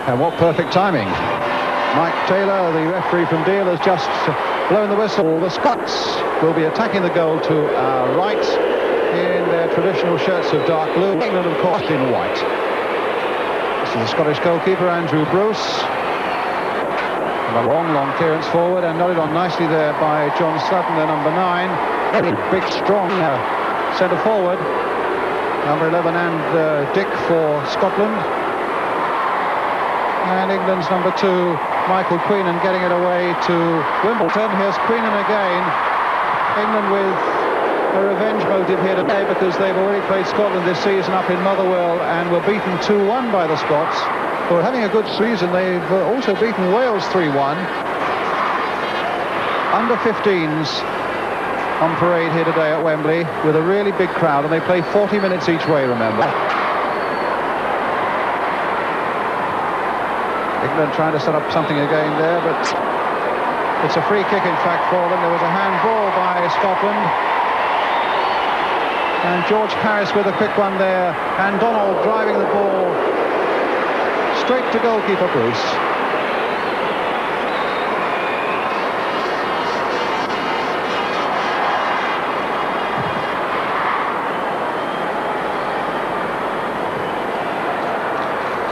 And what perfect timing. Mike Taylor, the referee from Deal, has just blown the whistle. The Scots will be attacking the goal to our right in their traditional shirts of dark blue. England, of course, in white. This is the Scottish goalkeeper, Andrew Bruce. A long clearance forward and nodded on nicely there by John Sutton, their number 9. Very big, strong centre forward. Number 11 and Dick for Scotland. And England's number 2, Michael Queenan, getting it away to Wimbledon. Here's Queenan again. England with a revenge motive here today because they've already played Scotland this season up in Motherwell and were beaten 2-1 by the Scots, who are having a good season. They've also beaten Wales 3-1. Under 15s on parade here today at Wembley with a really big crowd, and they play 40 minutes each way, remember. England trying to set up something again there, but it's a free kick in fact for them. There was a handball by Scotland, and George Paris with a quick one there, and Donald driving the ball straight to goalkeeper Bruce.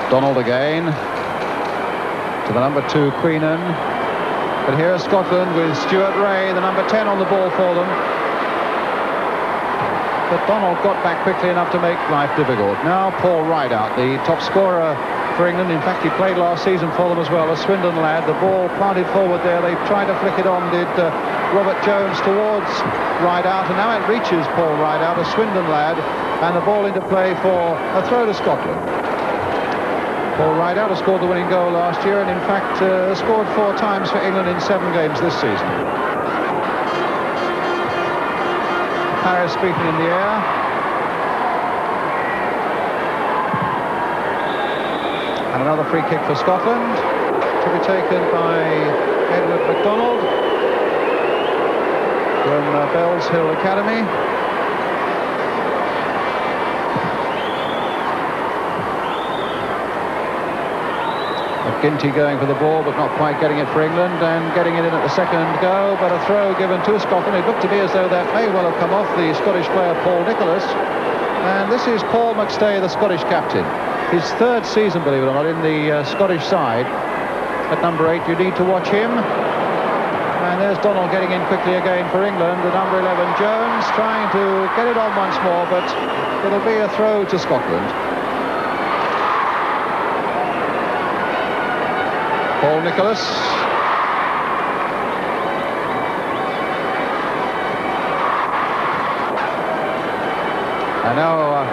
Donald again to the number 2, Queenan. But here's Scotland with Stuart Ray, the number 10, on the ball for them. But Donald got back quickly enough to make life difficult. Now Paul Rideout, the top scorer for England. In fact, he played last season for them as well, a Swindon lad. The ball planted forward there. They tried to flick it on, did Robert Jones towards Rideout, and now it reaches Paul Rideout, a Swindon lad, and the ball into play for a throw to Scotland. Paul Rideout has scored the winning goal last year, and in fact scored 4 times for England in 7 games this season. Paris beaten in the air. And another free kick for Scotland, to be taken by Edward MacDonald from Bells Hill Academy. McGinty going for the ball, but not quite getting it for England, and getting it in at the second go, but a throw given to Scotland. It looked to me as though that may well have come off the Scottish player Paul Nicholas. And this is Paul Mcstay, the Scottish captain. His 3rd season, believe it or not, in the Scottish side. At number 8, you need to watch him. And there's Donald getting in quickly again for England. The number 11, Jones, trying to get it on once more, but it'll be a throw to Scotland. Paul Nicholas. And now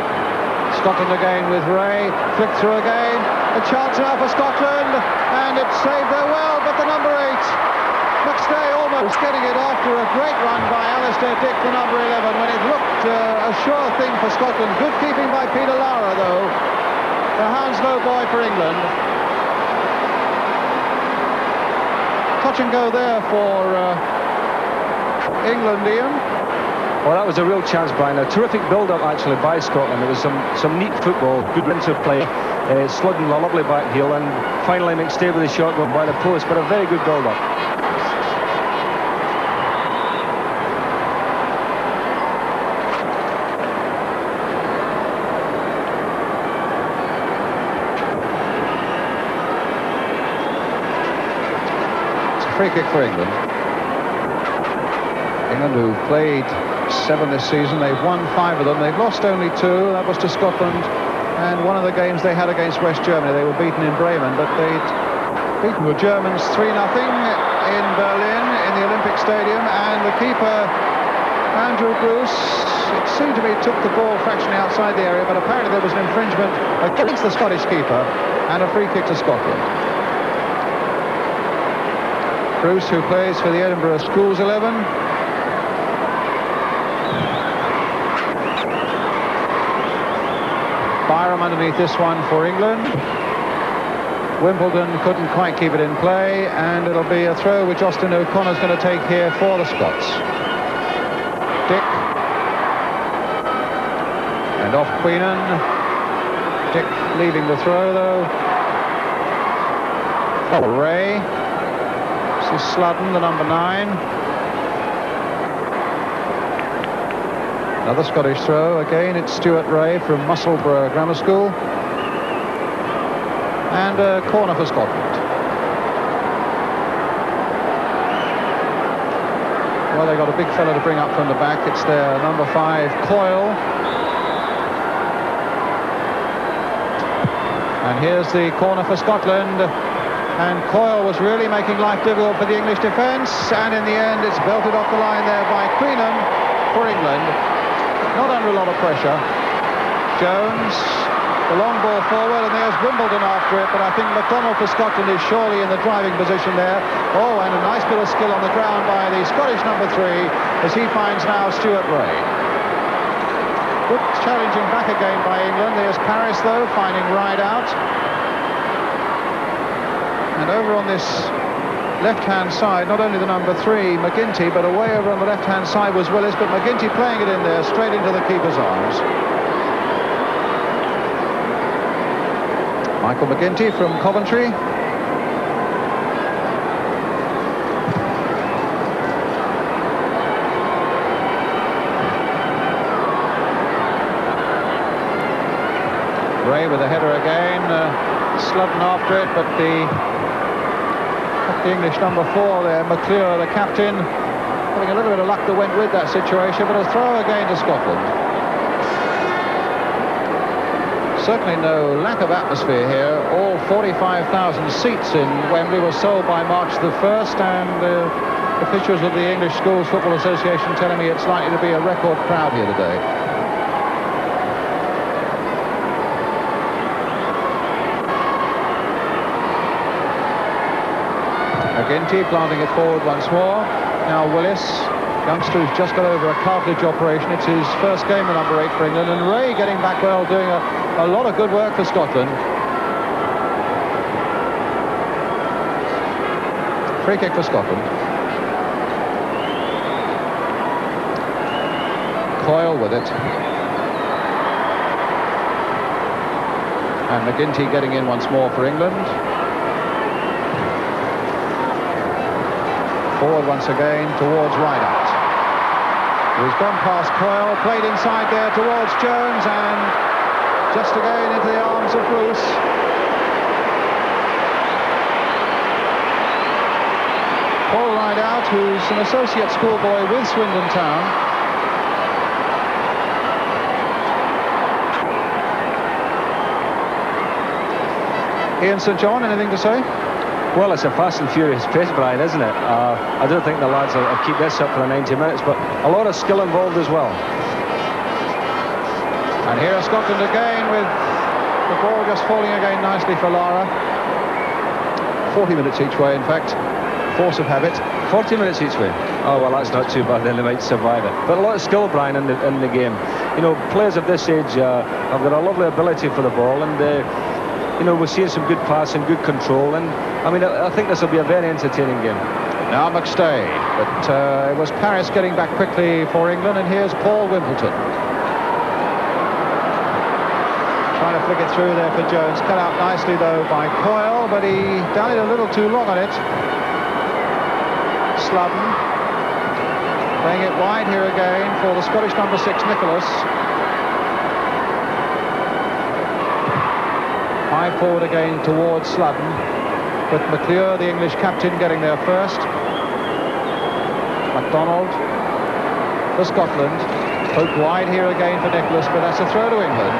Scotland again with Ray. Flick through again. A chance now for Scotland. And it's saved there well, but the number 8, Mcstay, almost getting it after a great run by Alastair Dick, the number 11, when it looked a sure thing for Scotland. Good keeping by Peter Lara, though. The Hounslow boy for England. Touch and go there for England, Ian. Well, that was a real chance, Brian. A terrific build-up, actually, by Scotland. It was some neat football, good defensive play, slugging a lovely back heel, and finally Mcstay with a shot going by the post, but a very good build-up. Free kick for England. England, who played 7 this season, they've won 5 of them. They've lost only 2. That was to Scotland, and one of the games they had against West Germany. They were beaten in Bremen, but they'd beaten the Germans 3-0 in Berlin in the Olympic Stadium, and the keeper Andrew Bruce it seemed to me, took the ball fractionally outside the area, but apparently there was an infringement against the Scottish keeper and a free kick to Scotland. Bruce, who plays for the Edinburgh Schools 11. Byram underneath this one for England. Wimbledon couldn't quite keep it in play, and it'll be a throw which Austin O'Connor's going to take here for the Scots. Dick. And off Queenan. Dick leaving the throw, though. Oh, Ray. This is Sludden, the number 9. Another Scottish throw. Again, it's Stuart Ray from Musselburgh Grammar School. And a corner for Scotland. Well, they got a big fella to bring up from the back. It's their number 5, Coyle. And here's the corner for Scotland. And Coyle was really making life difficult for the English defence. And in the end, it's belted off the line there by Queenan for England. Not under a lot of pressure. Jones, the long ball forward, and there's Wimbledon after it. But I think McDonald for Scotland is surely in the driving position there. Oh, and a nice bit of skill on the ground by the Scottish number 3 as he finds now Stuart Ray. Good challenging back again by England. There's Paris, though, finding Ride out. And over on this left-hand side, not only the number 3, McGinty, but away over on the left-hand side was Willis, but McGinty playing it in there straight into the keeper's arms. Michael McGinty from Coventry. Ray with a header again. Sludden after it, but the English number 4 there, McClure, the captain, having a little bit of luck that went with that situation, but a throw again to Scotland. Certainly no lack of atmosphere here. All 45,000 seats in Wembley were sold by March the 1st, and officials of the English Schools Football Association telling me it's likely to be a record crowd here today. McGinty planting it forward once more. Now Willis, youngster who's just got over a cartilage operation. It's his first game, the number 8 for England. And Ray getting back well, doing a lot of good work for Scotland. Free kick for Scotland. Coyle with it. And McGinty getting in once more for England. Forward once again towards Rideout. He's gone past Coyle, played inside there towards Jones, and just again into the arms of Bruce. Paul Rideout, who's an associate schoolboy with Swindon Town. Ian St John, anything to say? Well, it's a fast and furious pace, Brian, isn't it? I don't think the lads will keep this up for the 90 minutes, but a lot of skill involved as well. And here Scotland again with the ball just falling again nicely for Lara. 40 minutes each way, in fact. Force of habit. 40 minutes each way. Oh, well, that's not too bad, then they might survive it. But a lot of skill, Brian, in the game. You know, players of this age have got a lovely ability for the ball, and you know, we're seeing some good passing, good control, and I mean, I think this will be a very entertaining game. Now Mcstay, but it was Paris getting back quickly for England, and here's Paul Wimbledon. Trying to flick it through there for Jones, cut out nicely though by Coyle, but he done it a little too long on it. Sludden playing it wide here again for the Scottish number 6, Nicholas. High forward again towards Sludden, but McClure, the English captain, getting there first. MacDonald for Scotland, poked wide here again for Nicholas, but that's a throw to England.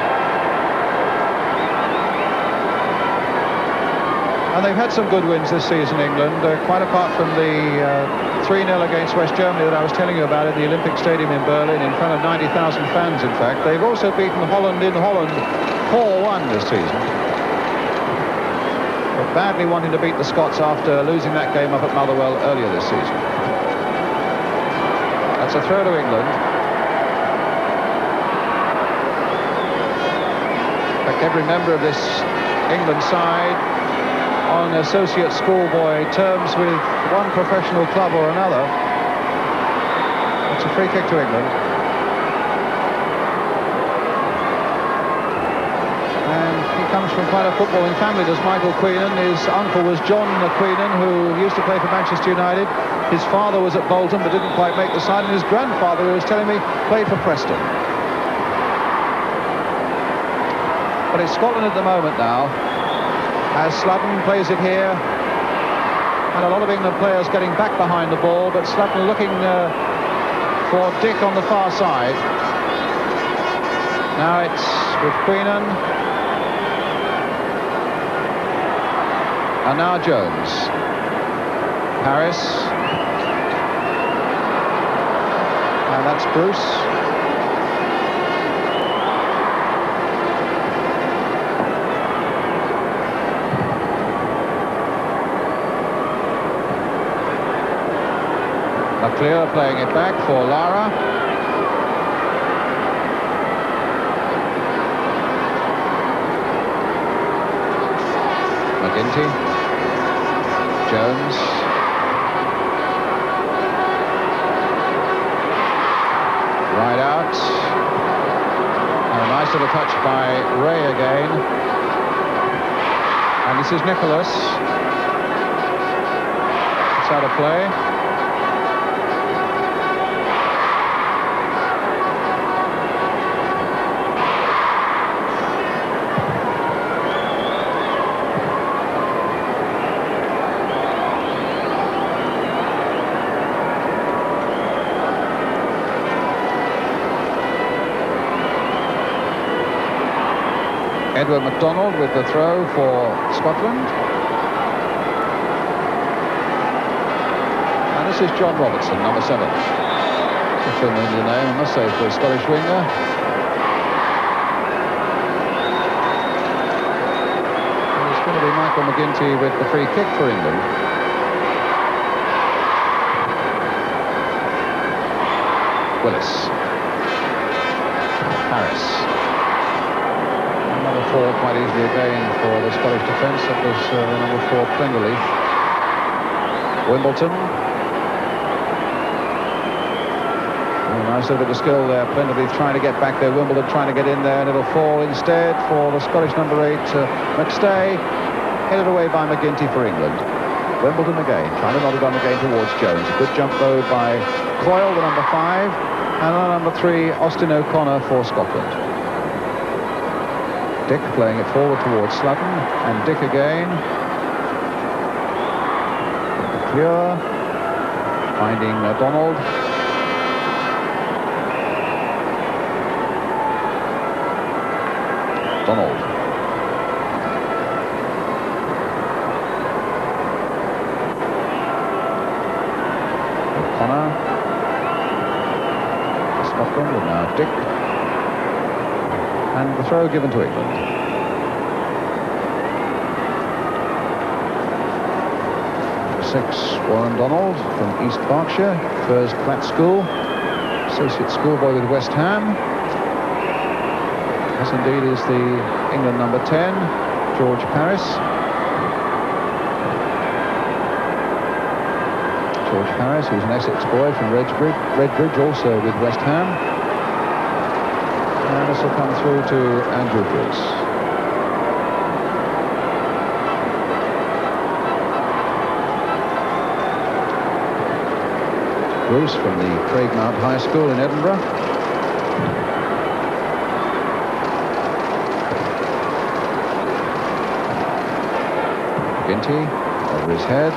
And they've had some good wins this season, England, quite apart from the 3-0 against West Germany that I was telling you about at the Olympic Stadium in Berlin, in front of 90,000 fans, in fact. They've also beaten Holland in Holland 4-1 this season. But badly wanting to beat the Scots after losing that game up at Motherwell earlier this season. That's a throw to England. In fact, every member of this England side on associate schoolboy terms with one professional club or another. It's a free kick to England. And he comes from quite a footballing family, does Michael Queenan. His uncle was John Queenan, who used to play for Manchester United. His father was at Bolton but didn't quite make the side, and his grandfather, who was telling me, played for Preston. But it's Scotland at the moment now, as Sludden plays it here, and a lot of England players getting back behind the ball, but Sludden looking for Dick on the far side. Now it's with Queenan, and now Jones. Harris, and that's Bruce. McClure playing it back for Lara. McGinty. Jones. Right out. And a nice little touch by Ray again. And this is Nicholas. It's out of play. Edward MacDonald with the throw for Scotland. And this is John Robertson, number 7. A familiar name, I must say, for a Scottish winger. And it's going to be Michael McGinty with the free kick for England. Willis. Harris. Number 4 quite easily again for the Scottish defence. That was number 4 Plingley. Wimbledon. Oh, nice little bit of skill there. Plingley trying to get back there. Wimbledon trying to get in there, and it'll fall instead for the Scottish number 8 Mcstay. Headed away by McGinty for England. Wimbledon again, trying to nod it on again towards Jones. A good jump though by Coyle, the number 5, and on number 3 Austin O'Connor for Scotland. Dick playing it forward towards Sludden, and Dick again. Clear, finding Donald. Donald. O'Connor. Scotland, and now Dick. And the throw given to England. Number 6, Warren Donald from East Berkshire, Firs Platt School, associate schoolboy with West Ham. As indeed is the England number 10, George Paris. George Paris, who's an Essex boy from Redbridge, also with West Ham. And this will come through to Andrew Bruce. Bruce from the Craigmount High School in Edinburgh. Ginty over his head.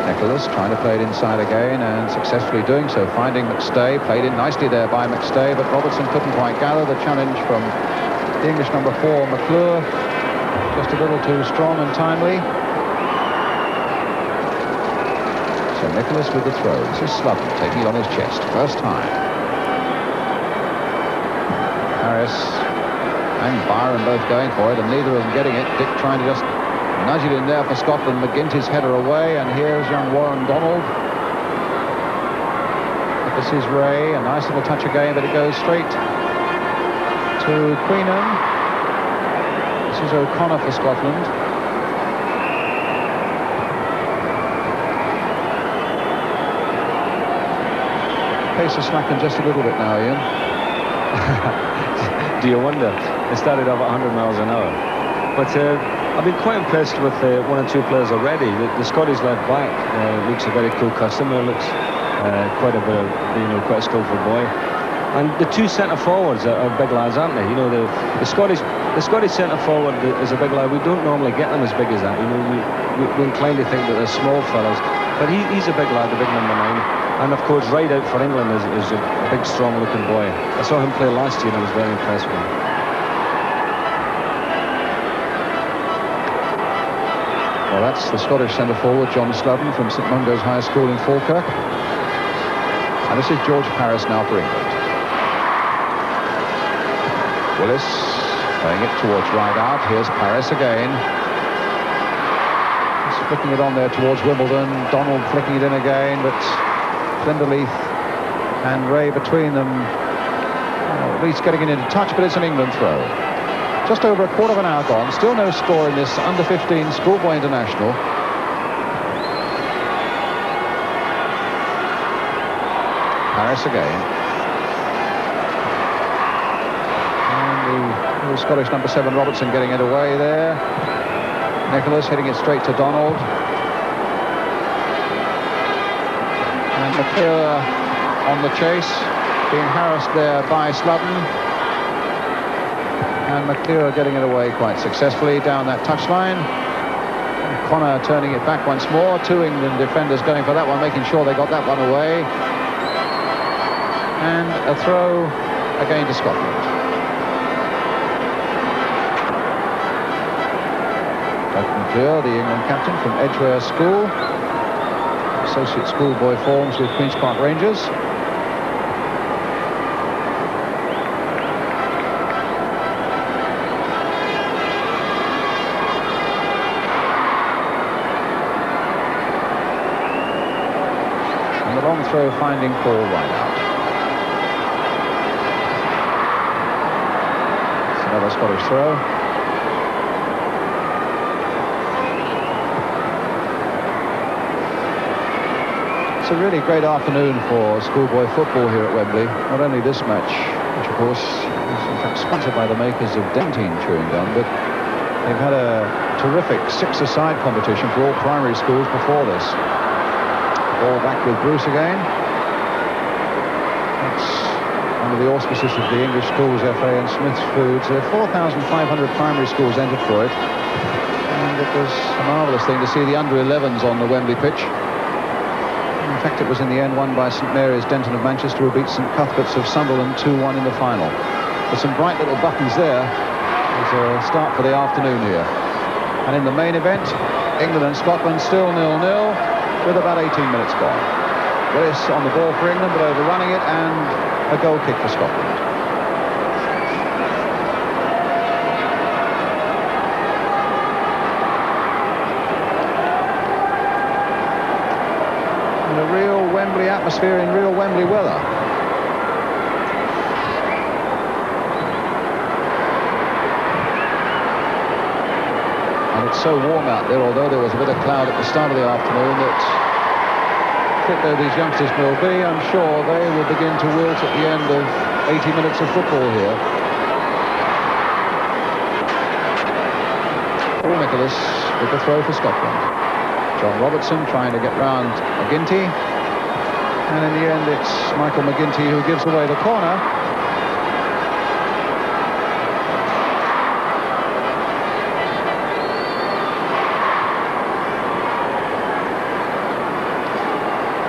Nicholas trying to play it inside again, and successfully doing so, finding Mcstay. Played in nicely there by Mcstay, but Robertson couldn't quite gather the challenge from the English number 4 McClure, just a little too strong and timely. So Nicholas with the throw. This is Sludden taking it on his chest. First time. Harris and Byron both going for it, and neither of them getting it. Dick trying to just nudge it in there for Scotland. McGinty's header away, and here's young Warren Donald. This is Ray. A nice little touch again, but it goes straight to Queenan. This is O'Connor for Scotland. Pace has slackened just a little bit now, Ian. Do you wonder? They started off at 100 miles an hour. But I've been quite impressed with one or two players already. The Scottish left back looks a very cool customer. Looks quite a bit of, quite a skillful boy. And the two centre forwards are big lads, aren't they? The Scottish centre forward is a big lad. We don't normally get them as big as that. We inclined to think that they're small fellas, but he's a big lad, the big number 9. And of course, right out for England is a big, strong-looking boy. I saw him play last year, and I was very impressed with him. Well, that's the Scottish centre forward, John Sludden, from St Mungo's High School in Falkirk. And this is George Paris now for England. Willis playing it towards right out. Here's Paris again. He's flicking it on there towards Wimbledon. Donald flicking it in again, but Glenderleith and Ray between them, at least getting it into touch, but it's an England throw. Just over a quarter of an hour gone. Still no score in this under-15 Schoolboy International. Paris again. And the Scottish number 7 Robertson getting it away there. Nicholas hitting it straight to Donald. And McClure on the chase, being harassed there by Sludden. And McClure getting it away quite successfully down that touchline. And Connor turning it back once more. Two England defenders going for that one, making sure they got that one away. And a throw again to Scotland. McClure, the England captain from Edgware School. Associate schoolboy forms with Queen's Park Rangers. And the long throw finding Paul right out. It's another Scottish throw. It's a really great afternoon for schoolboy football here at Wembley. Not only this match, which of course is in fact sponsored by the makers of Dentine chewing gum, but they've had a terrific 6-a-side competition for all primary schools before this. Ball back with Bruce again. That's under the auspices of the English Schools FA and Smith's Foods. There are 4,500 primary schools entered for it, and it was a marvellous thing to see the under-11s on the Wembley pitch. In fact, it was in the end won by St Mary's Denton of Manchester, who beat St Cuthbert's of Sunderland 2-1 in the final. With some bright little buttons there. It's a start for the afternoon here. And in the main event, England and Scotland still 0-0 with about 18 minutes gone. Willis on the ball for England, but overrunning it, and a goal kick for Scotland. A real Wembley atmosphere in real Wembley weather. And it's so warm out there, although there was a bit of cloud at the start of the afternoon, that fit though these youngsters will be, I'm sure they will begin to wilt at the end of 80 minutes of football here. Paul Nicholas with the throw for Scotland. John Robertson trying to get round McGinty, and in the end it's Michael McGinty who gives away the corner.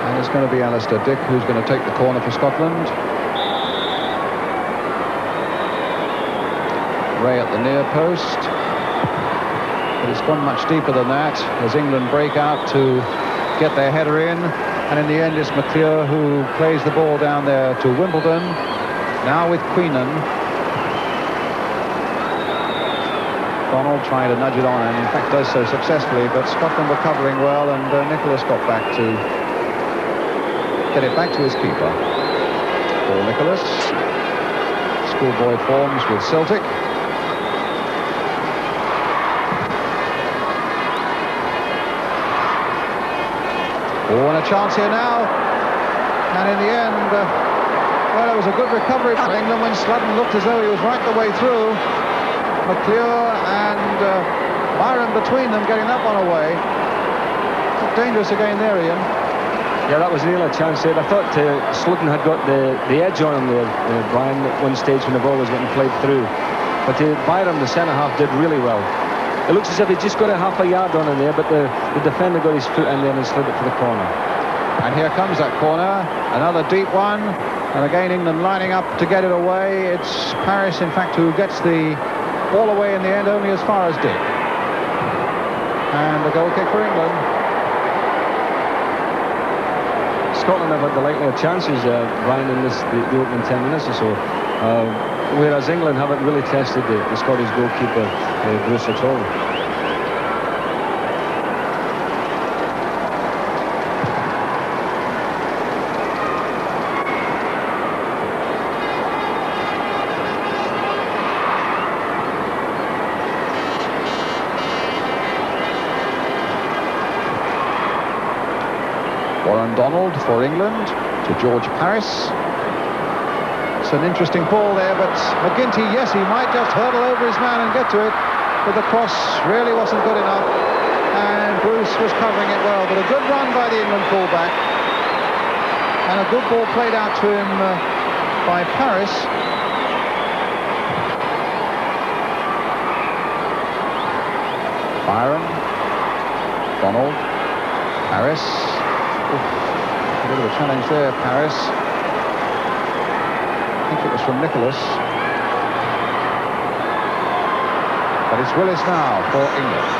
And it's going to be Alastair Dick who's going to take the corner for Scotland. Ray at the near post. but it's gone much deeper than that as England break out to get their header in, and in the end it's McClure who plays the ball down there to Wimbledon, now with Queenan. Donald trying to nudge it on, and in fact does so successfully, but Scotland were covering well, and Nicholas got back to get it back to his keeper. Paul Nicholas, schoolboy forms with Celtic. Oh, and a chance here now, and in the end, well, it was a good recovery for England when Sludden looked as though he was right the way through. McClure and Byron between them getting that one away. Dangerous again there, Ian. Yeah, that was really a chance there. I thought Sludden had got the edge on him there, Brian, at one stage when the ball was getting played through. But Byron, the centre-half, did really well. It looks as if he just got a half a yard on in there, but the defender got his foot in there and slid it for the corner. And here comes that corner, another deep one, and again England lining up to get it away. It's Paris, in fact, who gets the ball away in the end, only as far as Dick. And the goal kick for England. Scotland have had the likelier chances, Brian, in the opening 10 minutes or so, whereas England haven't really tested the Scottish goalkeeper, Bruce, at all. Donald for England to George Paris. It's an interesting ball there, but McGinty, yes, he might just hurdle over his man and get to it, but the cross really wasn't good enough, and Bruce was covering it well. But a good run by the England fullback, and a good ball played out to him by Paris. Byron, Donald, Paris. A bit of a challenge there, Paris. I think it was from Nicholas. But it's Willis now for England.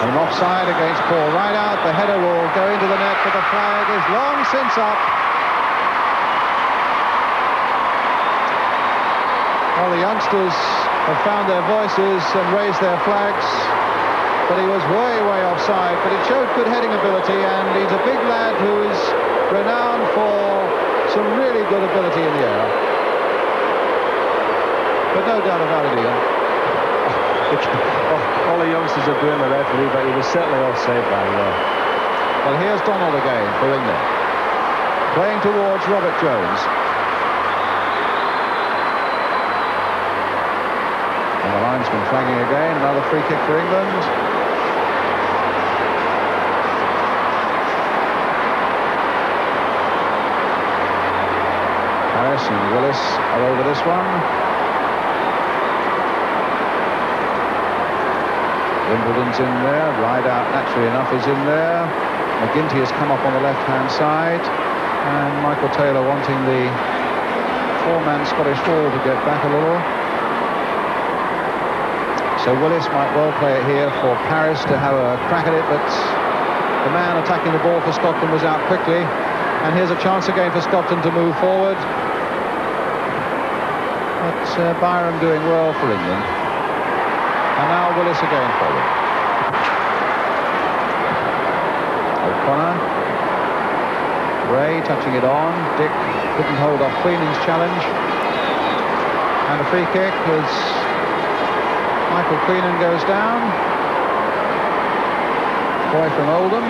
And an offside against Paul. Right out, the header will go into the net, but the flag is long since up. Well, the youngsters have found their voices and raised their flags. But he was way, way offside. But it showed good heading ability, and he's a big lad who is renowned for some really good ability in the air. But no doubt about it, Ian. All the youngsters are doing the referee, but he was certainly offside by there. Well, here's Donald again for England, playing towards Robert Jones. And the linesman flagging again, another free kick for England. Harris and Willis are over this one. Wimbledon's in there. Rideout, naturally enough, is in there. McGinty has come up on the left-hand side, and Michael Taylor wanting the four-man Scottish wall to get back a little. So Willis might well play it here for Paris to have a crack at it, but the man attacking the ball for Scotland was out quickly. And here's a chance again for Scotland to move forward. But Byron doing well for England. And now Willis again forward. O'Connor. Ray touching it on. Dick couldn't hold off Queenan's challenge. And a free kick as Michael Queenan goes down. Boy from Oldham.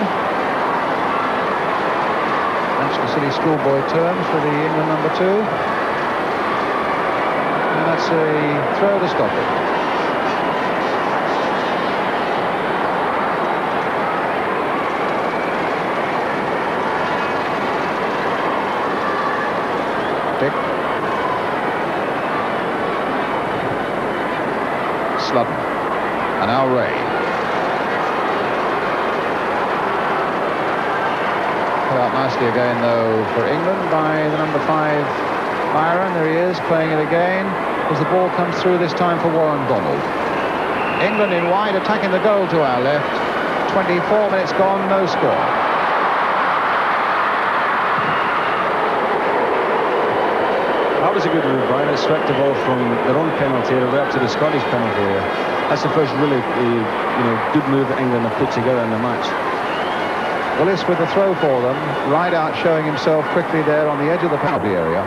Manchester City schoolboy terms for the England number 2. And that's a throw to Scotland. Dick. Sludden. And now Ray. Put out nicely again, though, for England by the number 5, Byron. There he is, playing it again, as the ball comes through, this time for Warren Donald. England in wide, attacking the goal to our left. 24 minutes gone, no score. That was a good move, Brian. It swept the ball from their own penalty area right up to the Scottish penalty area. That's the first really good move that England have put together in the match. Willis with the throw for them. Rideout showing himself quickly there on the edge of the penalty area.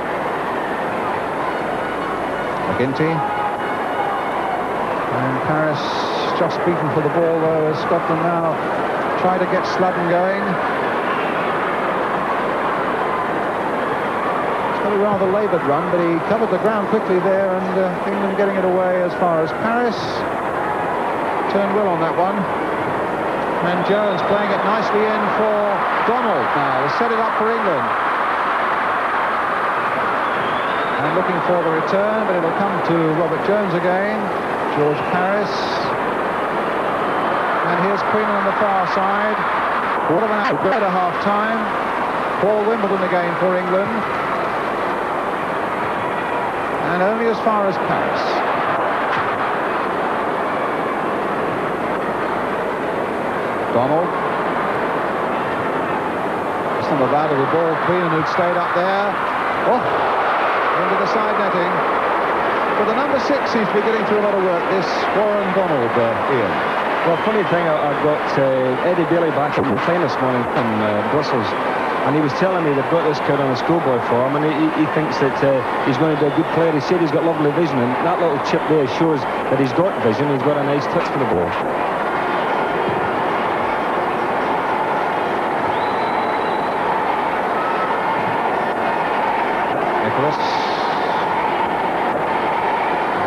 McGinty. And Paris just beaten for the ball though, as Scotland now try to get Sludden going. It's got a rather laboured run, but he covered the ground quickly there, and England getting it away as far as Paris. Turned well on that one. And Jones playing it nicely in for Donald now to set it up for England. And looking for the return, but it'll come to Robert Jones again. George Paris. And here's Queen on the far side. What of an outbreak at half-time. Paul Wimbledon again for England. And only as far as Paris. Donald. Just on the bat of the ball, Queen, who'd stayed up there. Oh, into the side netting. But the number 6 seems to be getting through a lot of work, this Warren Donald, Ian. Well, funny thing, I've got Eddie Bailey back from the plane this morning from Brussels, and he was telling me they've got this kid on a schoolboy form, and he thinks that he's going to be a good player. He said he's got lovely vision, and that little chip there shows that he's got vision. He's got a nice touch for the ball.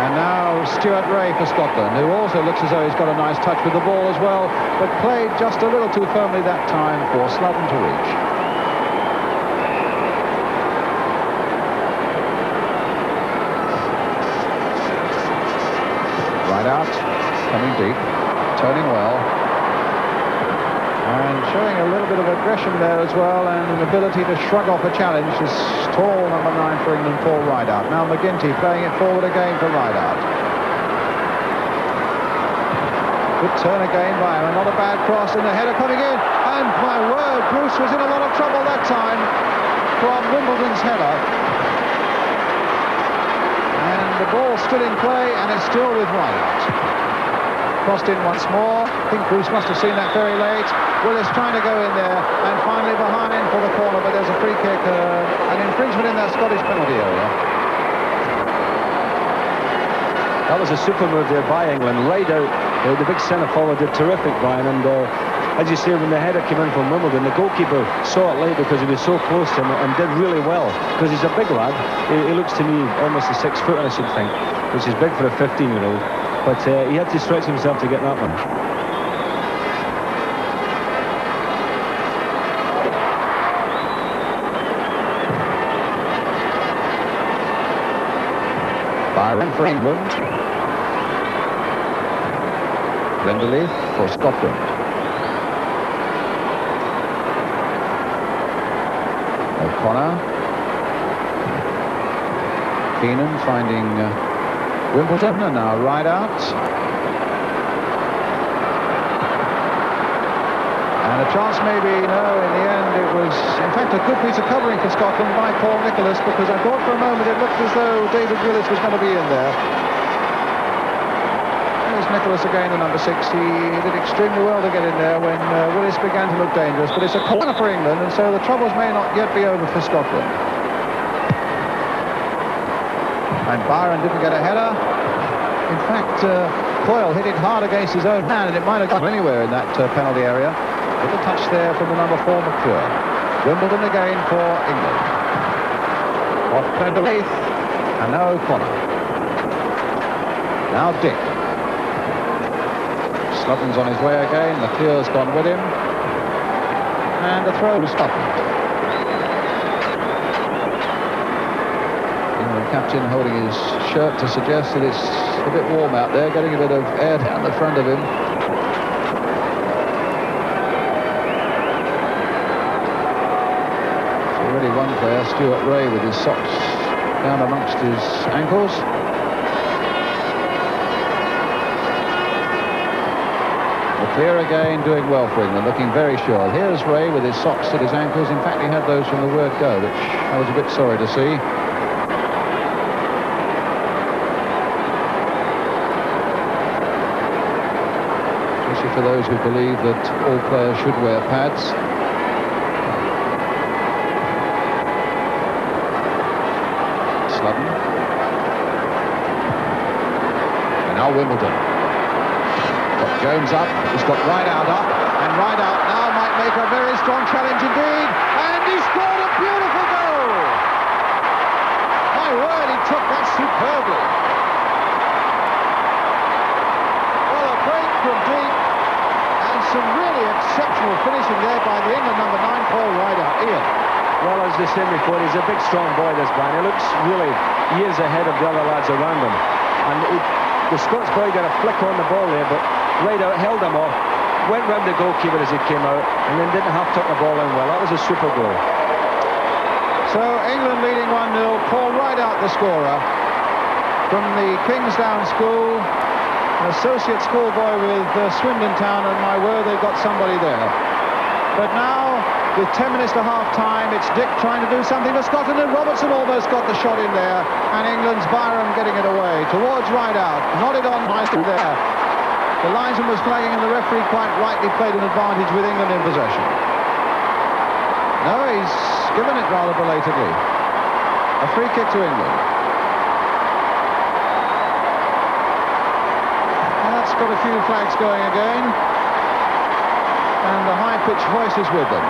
And now Stuart Ray for Scotland, who also looks as though he's got a nice touch with the ball as well, but played just a little too firmly that time for Sludden to reach. Right out, coming deep, turning well. And showing a little bit of aggression there as well, and an ability to shrug off a challenge. This tall number 9 for England, Paul Rideout. Now McGinty playing it forward again for Rideout. Good turn again by him, not a bad cross, and the header coming in. And my word, Bruce was in a lot of trouble that time from Wimbledon's header. And the ball's still in play, and it's still with Rideout. Crossed in once more. I think Bruce must have seen that very late. Willis trying to go in there, and finally behind for the corner, but there's a free kick, an infringement in that Scottish penalty area. That was a super move there by England, right out. The big centre forward did terrific, Brian, and as you say, when the header came in from Wimbledon, the goalkeeper saw it late because he was so close to him and did really well, because he's a big lad. He looks to me almost a 6 footer, I should think, which is big for a 15-year-old. But he had to stretch himself to get that one. Byron for England. Glenderleith for Scotland. O'Connor. Keenan finding Wimbledon, and now Rideout. And a chance maybe, no, in the end it was, in fact, a good piece of covering for Scotland by Paul Nicholas, because I thought for a moment it looked as though David Willis was going to be in there. There's Nicholas again, the number 6. He did extremely well to get in there when Willis began to look dangerous, but it's a corner for England, and so the troubles may not yet be over for Scotland. And Byron didn't get a header. In fact, Coyle hit it hard against his own hand, and it might have gone anywhere in that penalty area. Little touch there from the number 4, McClure. Wimbledon again for England. Off Glenderleith, and now O'Connor. Now Dick. Sludden's on his way again. McClure's gone with him. And a throw to Scotland. England captain holding his shirt to suggest that it's a bit warm out there, getting a bit of air down the front of him. Already one player, Stuart Ray, with his socks down amongst his ankles. Clear again, doing well for England, looking very sure. Here's Ray with his socks at his ankles. In fact, he had those from the word go, which I was a bit sorry to see. Especially for those who believe that all players should wear pads. Sludden. And now Wimbledon. Got Jones up, he's got Rideout up, and Rideout now might make a very strong challenge indeed, and he scored a beautiful goal! My word, he took that superbly. Well, a break from deep, and some really exceptional finishing there by the England number 9, Paul Rideout. Ian. Well, as they said before, he's a big, strong boy, this Brian. He looks really years ahead of the other lads around him. And the Scots boy got a flick on the ball there, but Rideout held him off, went round the goalkeeper as he came out, and then didn't have to tuck the ball in well. That was a super goal. So England leading 1-0. Paul Rideout, the scorer, from the Kingsdown School, an associate schoolboy with Swindon Town, and my word, they've got somebody there. But now, with 10 minutes to half-time, it's Dick trying to do something for Scotland, and Robertson almost got the shot in there, and England's Byram getting it away towards Rideout. Nodded on nicely there. The linesman was flagging, and the referee quite rightly played an advantage with England in possession. No, he's given it rather belatedly. A free kick to England. And that's got a few flags going again. And the high-pitched voice is with them.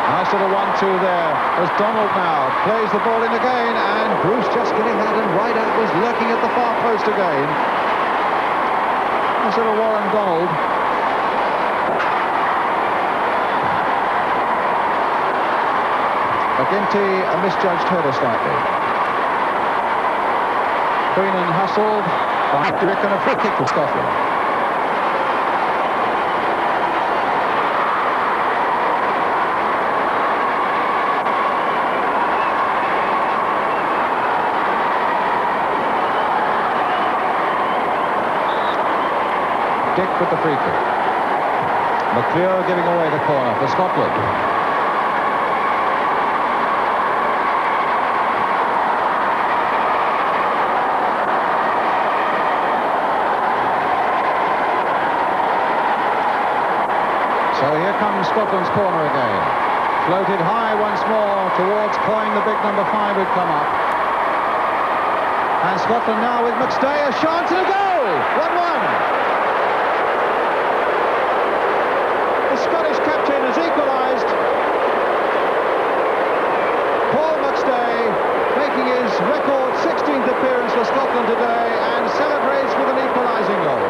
Nice little 1-2 there as Donald now plays the ball in again, and Bruce just getting that, and Rideout was lurking at the far post again. Nice little Warren Donald. McGinty misjudged header slightly. Queenan hustled by Rick, and a free kick for Scotland. Dick with the free kick. McClure giving away the corner for Scotland. So here comes Scotland's corner again. Floated high once more towards Coyne, the big number 5 who'd come up. And Scotland now with Mcstay, a chance and a goal! 1-1. The Scottish captain has equalised. Paul Mcstay making his record 16th appearance for Scotland today, and celebrates with an equalising goal.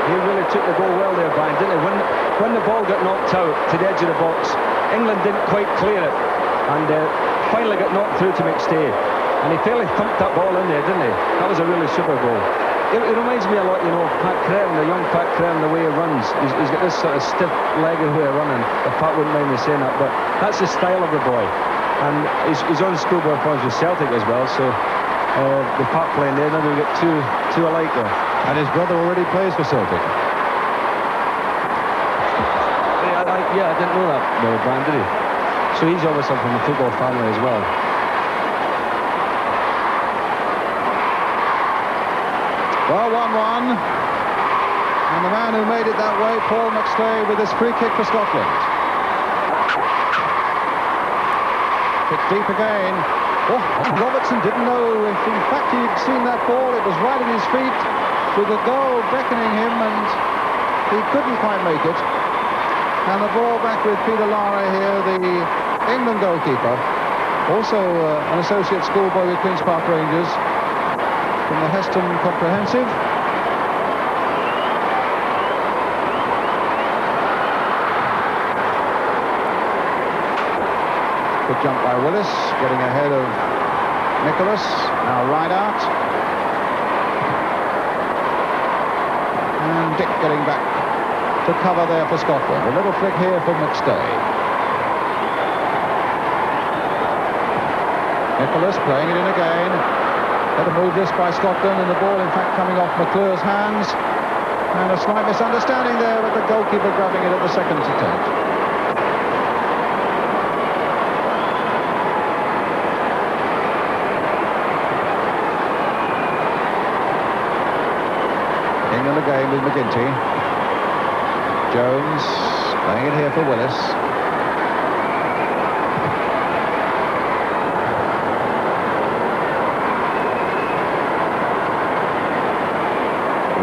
He really took the goal well there, Brian, didn't he? When the ball got knocked out to the edge of the box, England didn't quite clear it, and finally got knocked through to Mcstay. And he fairly thumped that ball in there, didn't he? That was a really super goal. It reminds me a lot, you know, of Pat Creighton, the young Pat Creighton, the way he runs. He's got this sort of stiff-legged way of running. If Pat wouldn't mind me saying that, but that's the style of the boy. And he's on schoolboy forms with Celtic as well, so the Pat playing there, then we get two alike there. And his brother already plays for Celtic. Yeah, I didn't know that, no, Brian, did he? So he's obviously from the football family as well. Well, 1-1. And the man who made it that way, Paul Mcstay, with his free kick for Scotland. Kick deep again. Oh, Robertson didn't know if in fact he'd seen that ball. It was right at his feet with the goal beckoning him, and he couldn't quite make it. And the ball back with Peter Lara here, the England goalkeeper. Also an associate schoolboy with Queen's Park Rangers from the Heston Comprehensive. Good jump by Willis, getting ahead of Nicholas. Now Rideout. And Dick getting back to cover there for Scotland. A little flick here for Mcstay. Nicholas playing it in again. Better move this by Scotland, and the ball in fact coming off McClure's hands. And a slight misunderstanding there with the goalkeeper grabbing it at the second attempt. England again with McGinty. Jones playing it here for Willis.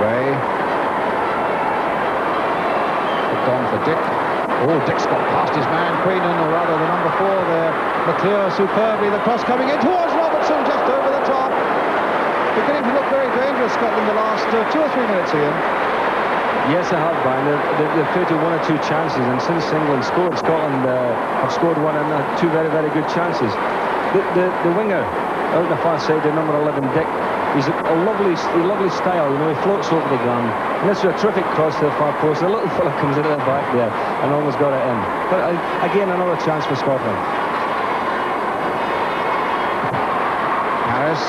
Ray. Hooked on for Dick. Oh, Dick's got past his man, Queenan, or rather the number 4 there. McClure superbly, the cross coming in towards Robertson, just over the top. Beginning to look very dangerous, Scotland, the last 2 or 3 minutes, Ian. Yes, I have, Brian. They've created 1 or 2 chances, and since England scored, Scotland have scored 1 and 2 very, very good chances. The winger out on the far side, the number 11, Dick, he's a lovely style. You know, he floats over the ground. And this is a terrific cross to the far post. The little fella comes into the back there and almost got it in. But again, another chance for Scotland. Harris.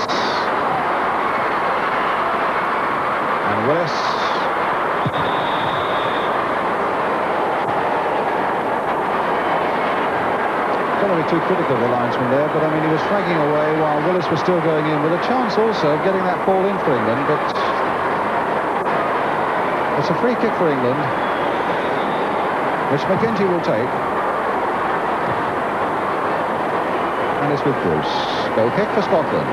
And Willis. Don't want to be too critical of the linesman there, but I mean, he was flagging away while Willis was still going in, with a chance also of getting that ball in for England, but it's a free kick for England, which McGinty will take. And it's with Bruce. Goal kick for Scotland.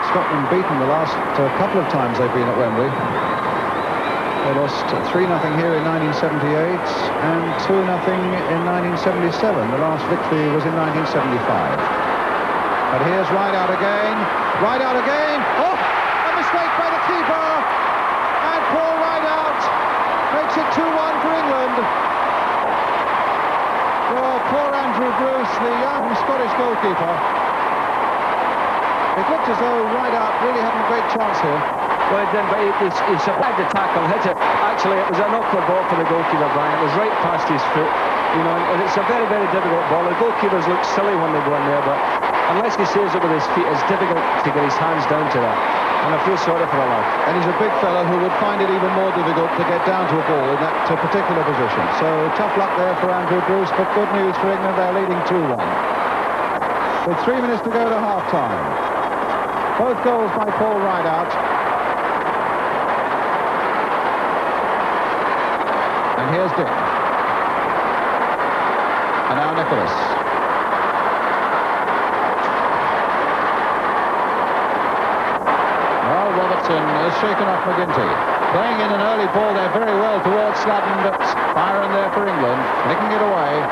Scotland beaten the last couple of times they've been at Wembley. They lost 3-0 here in 1978 and 2-0 in 1977. The last victory was in 1975. But here's right out again. Right out again. Oh, a mistake by the keeper. And Paul Rideout makes it 2-1 for England. Oh, poor Andrew Bruce, the young Scottish goalkeeper. It looked as though Rideout really had a great chance here. Well, it did, but he supplied the tackle, hit it. Actually, it was an awkward ball for the goalkeeper, Brian. It was right past his foot, you know, and it's a very, very difficult ball. The goalkeepers look silly when they go in there, but unless he saves it with his feet, it's difficult to get his hands down to that. And I feel sorry for the lad. And he's a big fella who would find it even more difficult to get down to a ball in that particular position. So tough luck there for Andrew Bruce, but good news for England. They're leading 2-1. With 3 minutes to go to half-time. Both goals by Paul Rideout. And here's Dick. And now Nicholas. Well, Robertson has shaken off McGinty. Playing in an early ball there very well towards Sladden, but Byron there for England. Nicking it away.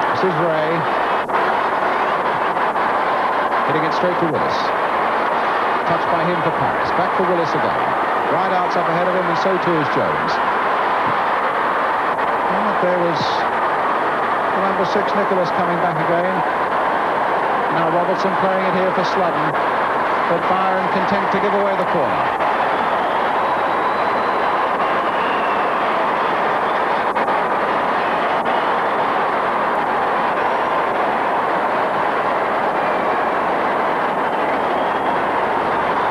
This is Ray. Hitting it straight to Willis. Touched by him for Paris. Back for Willis again. Rideout's up ahead of him, and so too is Jones. There was the number 6 Nicholas coming back again. Now Robertson playing it here for Sludden, but Byron content to give away the corner.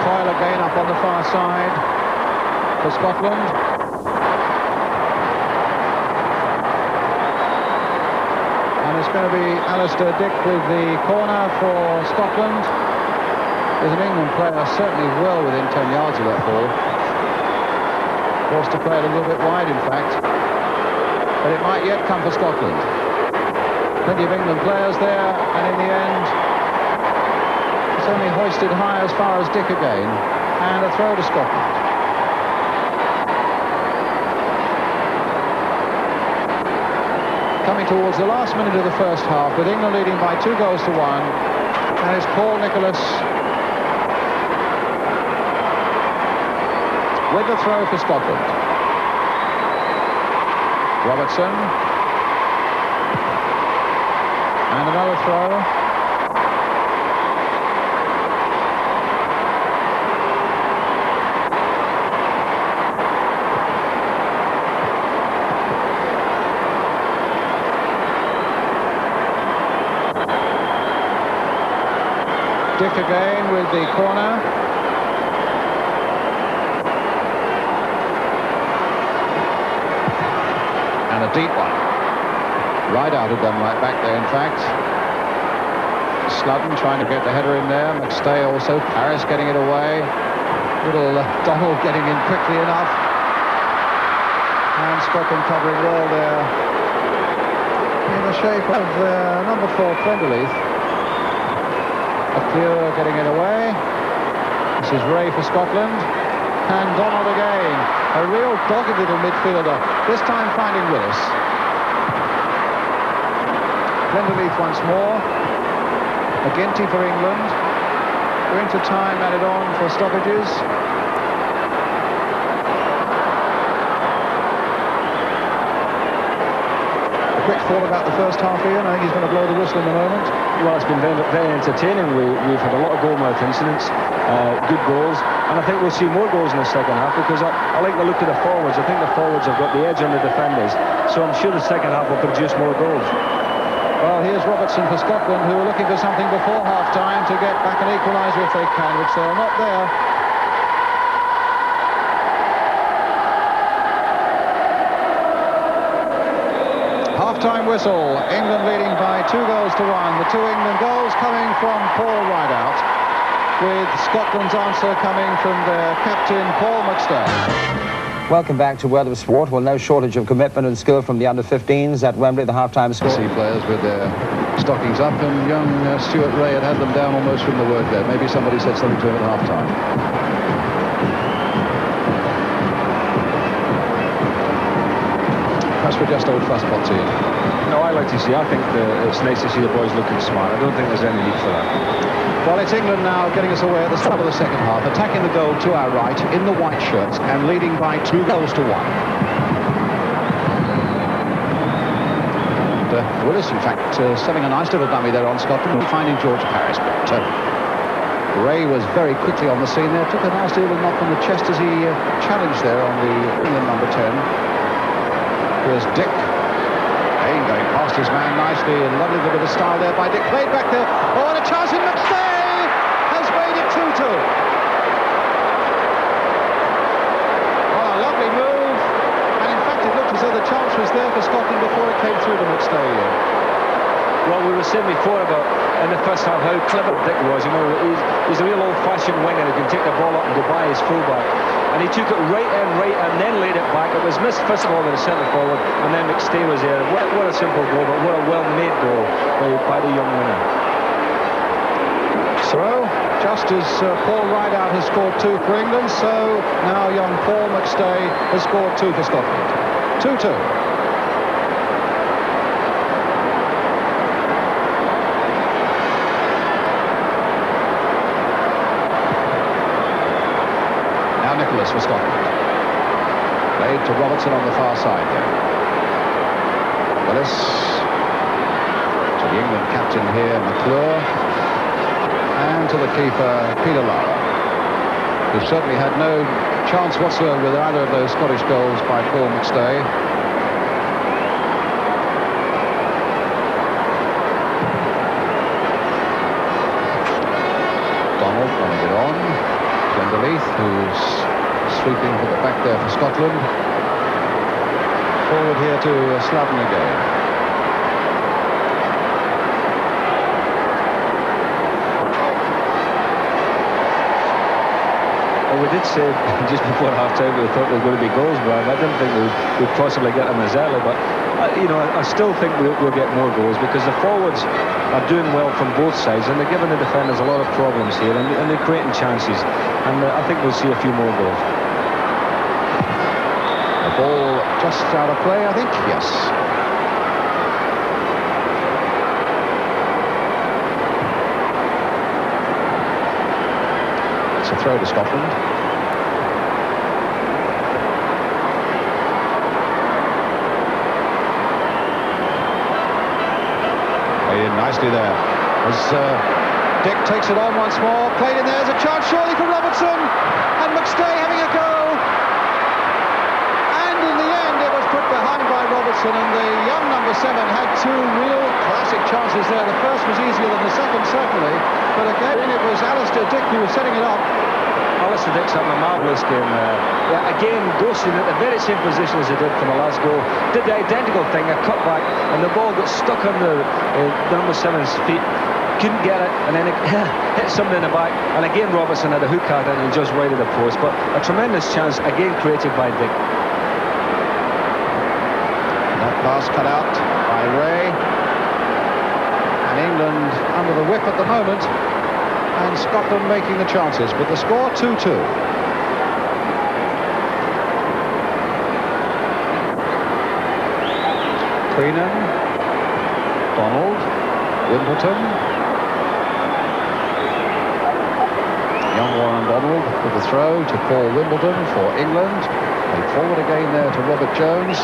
Coyle again up on the far side for Scotland. It's going to be Alastair Dick with the corner for Scotland. There's an England player certainly well within 10 yards of that ball. Forced to play it a little bit wide, in fact. But it might yet come for Scotland. Plenty of England players there, and in the end, it's only hoisted high as far as Dick again, and a throw to Scotland. Coming towards the last minute of the first half, with England leading by 2 goals to 1, and it's Paul Nicholas with the throw for Scotland. Robertson, and another throw. Dick again with the corner. And a deep one. Rideout had gone right back there, in fact. Sludden trying to get the header in there. Mcstay also. Paris getting it away. Little Donald getting in quickly enough. And Scotland covering well there. In the shape of number 4, Prenderleith. McClure getting it away. This is Ray for Scotland. And Donald again. A real dogged little midfielder. This time finding Willis. Prenderleith once more. McGinty for England. Going to time added on for stoppages. A quick thought about the first half, Ian. I think he's going to blow the whistle in a moment. Well, it's been very, very entertaining. We've had a lot of goal-mouth incidents, good goals, and I think we'll see more goals in the second half because I like the look of the forwards. I think the forwards have got the edge on the defenders, so I'm sure the second half will produce more goals. Well, here's Robertson for Scotland, who are looking for something before half-time to get back an equaliser if they can, which they're not there. Half-time whistle. England leading by 2-1. The 2 England goals coming from Paul Rideout, with Scotland's answer coming from their captain, Paul Mcstay. Welcome back to World of Sport. Well, no shortage of commitment and skill from the under-15s at Wembley, the half-time score. See players with their stockings up, and young Stuart Ray had them down almost from the word there. Maybe somebody said something to him at half-time. Perhaps we're just old fusspot to you. No, I like to see. I think it's nice to see the boys looking smart. I don't think there's any need for that. Well, it's England now getting us away at the start of the second half, attacking the goal to our right in the white shirts and leading by 2-1. And Willis, in fact, selling a nice little dummy there on Scotland, finding George Paris. But Ray was very quickly on the scene there, took a nasty little knock on the chest as he challenged there on the England number 10. Here's Dick. Again, going past his man nicely, and lovely bit of a style there by Dick. Played back there. Oh, and a chance in Mcstay has made it 2-2. Oh, a lovely move. And in fact, it looked as though the chance was there for Scotland before it came through to Mcstay. Well, we were saying before about in the first half how clever Dick was. You know, he's a real old-fashioned winger who can take the ball up and go by his fullback. And he took it right in, and then laid it back. It was missed first of all by the centre forward, and then Mcstay was there. What a simple goal, but what a well-made goal by the young winner. So, just as Paul Rideout has scored 2 for England, so now young Paul Mcstay has scored 2 for Scotland. 2-2. Nicholas for Scotland. Played to Robertson on the far side there. Willis to the England captain here, McClure, and to the keeper, Peter Lara, who certainly had no chance whatsoever with either of those Scottish goals by Paul Mcstay. Donald running it on. Prenderleith, who's sweeping for the back there for Scotland. Forward here to Sludden again. Well, we did say just before half-time we thought there were going to be goals, Brian. I didn't think we'd possibly get them as early, but you know, I still think we'll get more goals because the forwards are doing well from both sides, and they're giving the defenders a lot of problems here, and they're creating chances, and I think we'll see a few more goals. The ball just out of play, I think. Yes. It's a throw to Scotland. Played in nicely there. As Dick takes it on once more. Played in there. There's a chance surely for Robertson. And Mcstay having a go. And in the end it was put behind by Robertson, and the young number number 7, had two real classic chances there. The first was easier than the second, certainly, but again it was Alastair Dick who was setting it up. Alastair Dick's having a marvellous game there. Yeah, again, ghosting at the very same position as he did from the last goal. Did the identical thing, a cutback, and the ball got stuck under the number 7's feet. Couldn't get it, and then it hit somebody in the back. And again, Robertson had a hook at it and just wide of the post. But a tremendous chance, again, created by Dick. That pass cut out by Ray. And England under the whip at the moment. And Scotland making the chances, but the score 2-2. Queenan, Donald, Wimbledon. Young Warren Donald with the throw to Paul Wimbledon for England. Played forward again there to Robert Jones.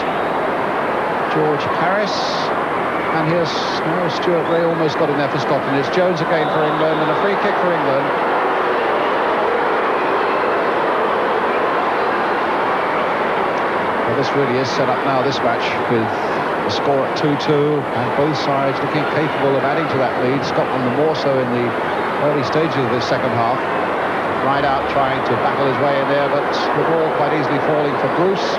George Harris. And here's Stuart Ray almost got in there for Scotland. It's Jones again for England, and a free kick for England. Well, this really is set up now, this match, with the score at 2-2, and both sides looking capable of adding to that lead. Scotland the more so in the early stages of this second half. Right out trying to battle his way in there, but the ball quite easily falling for Bruce.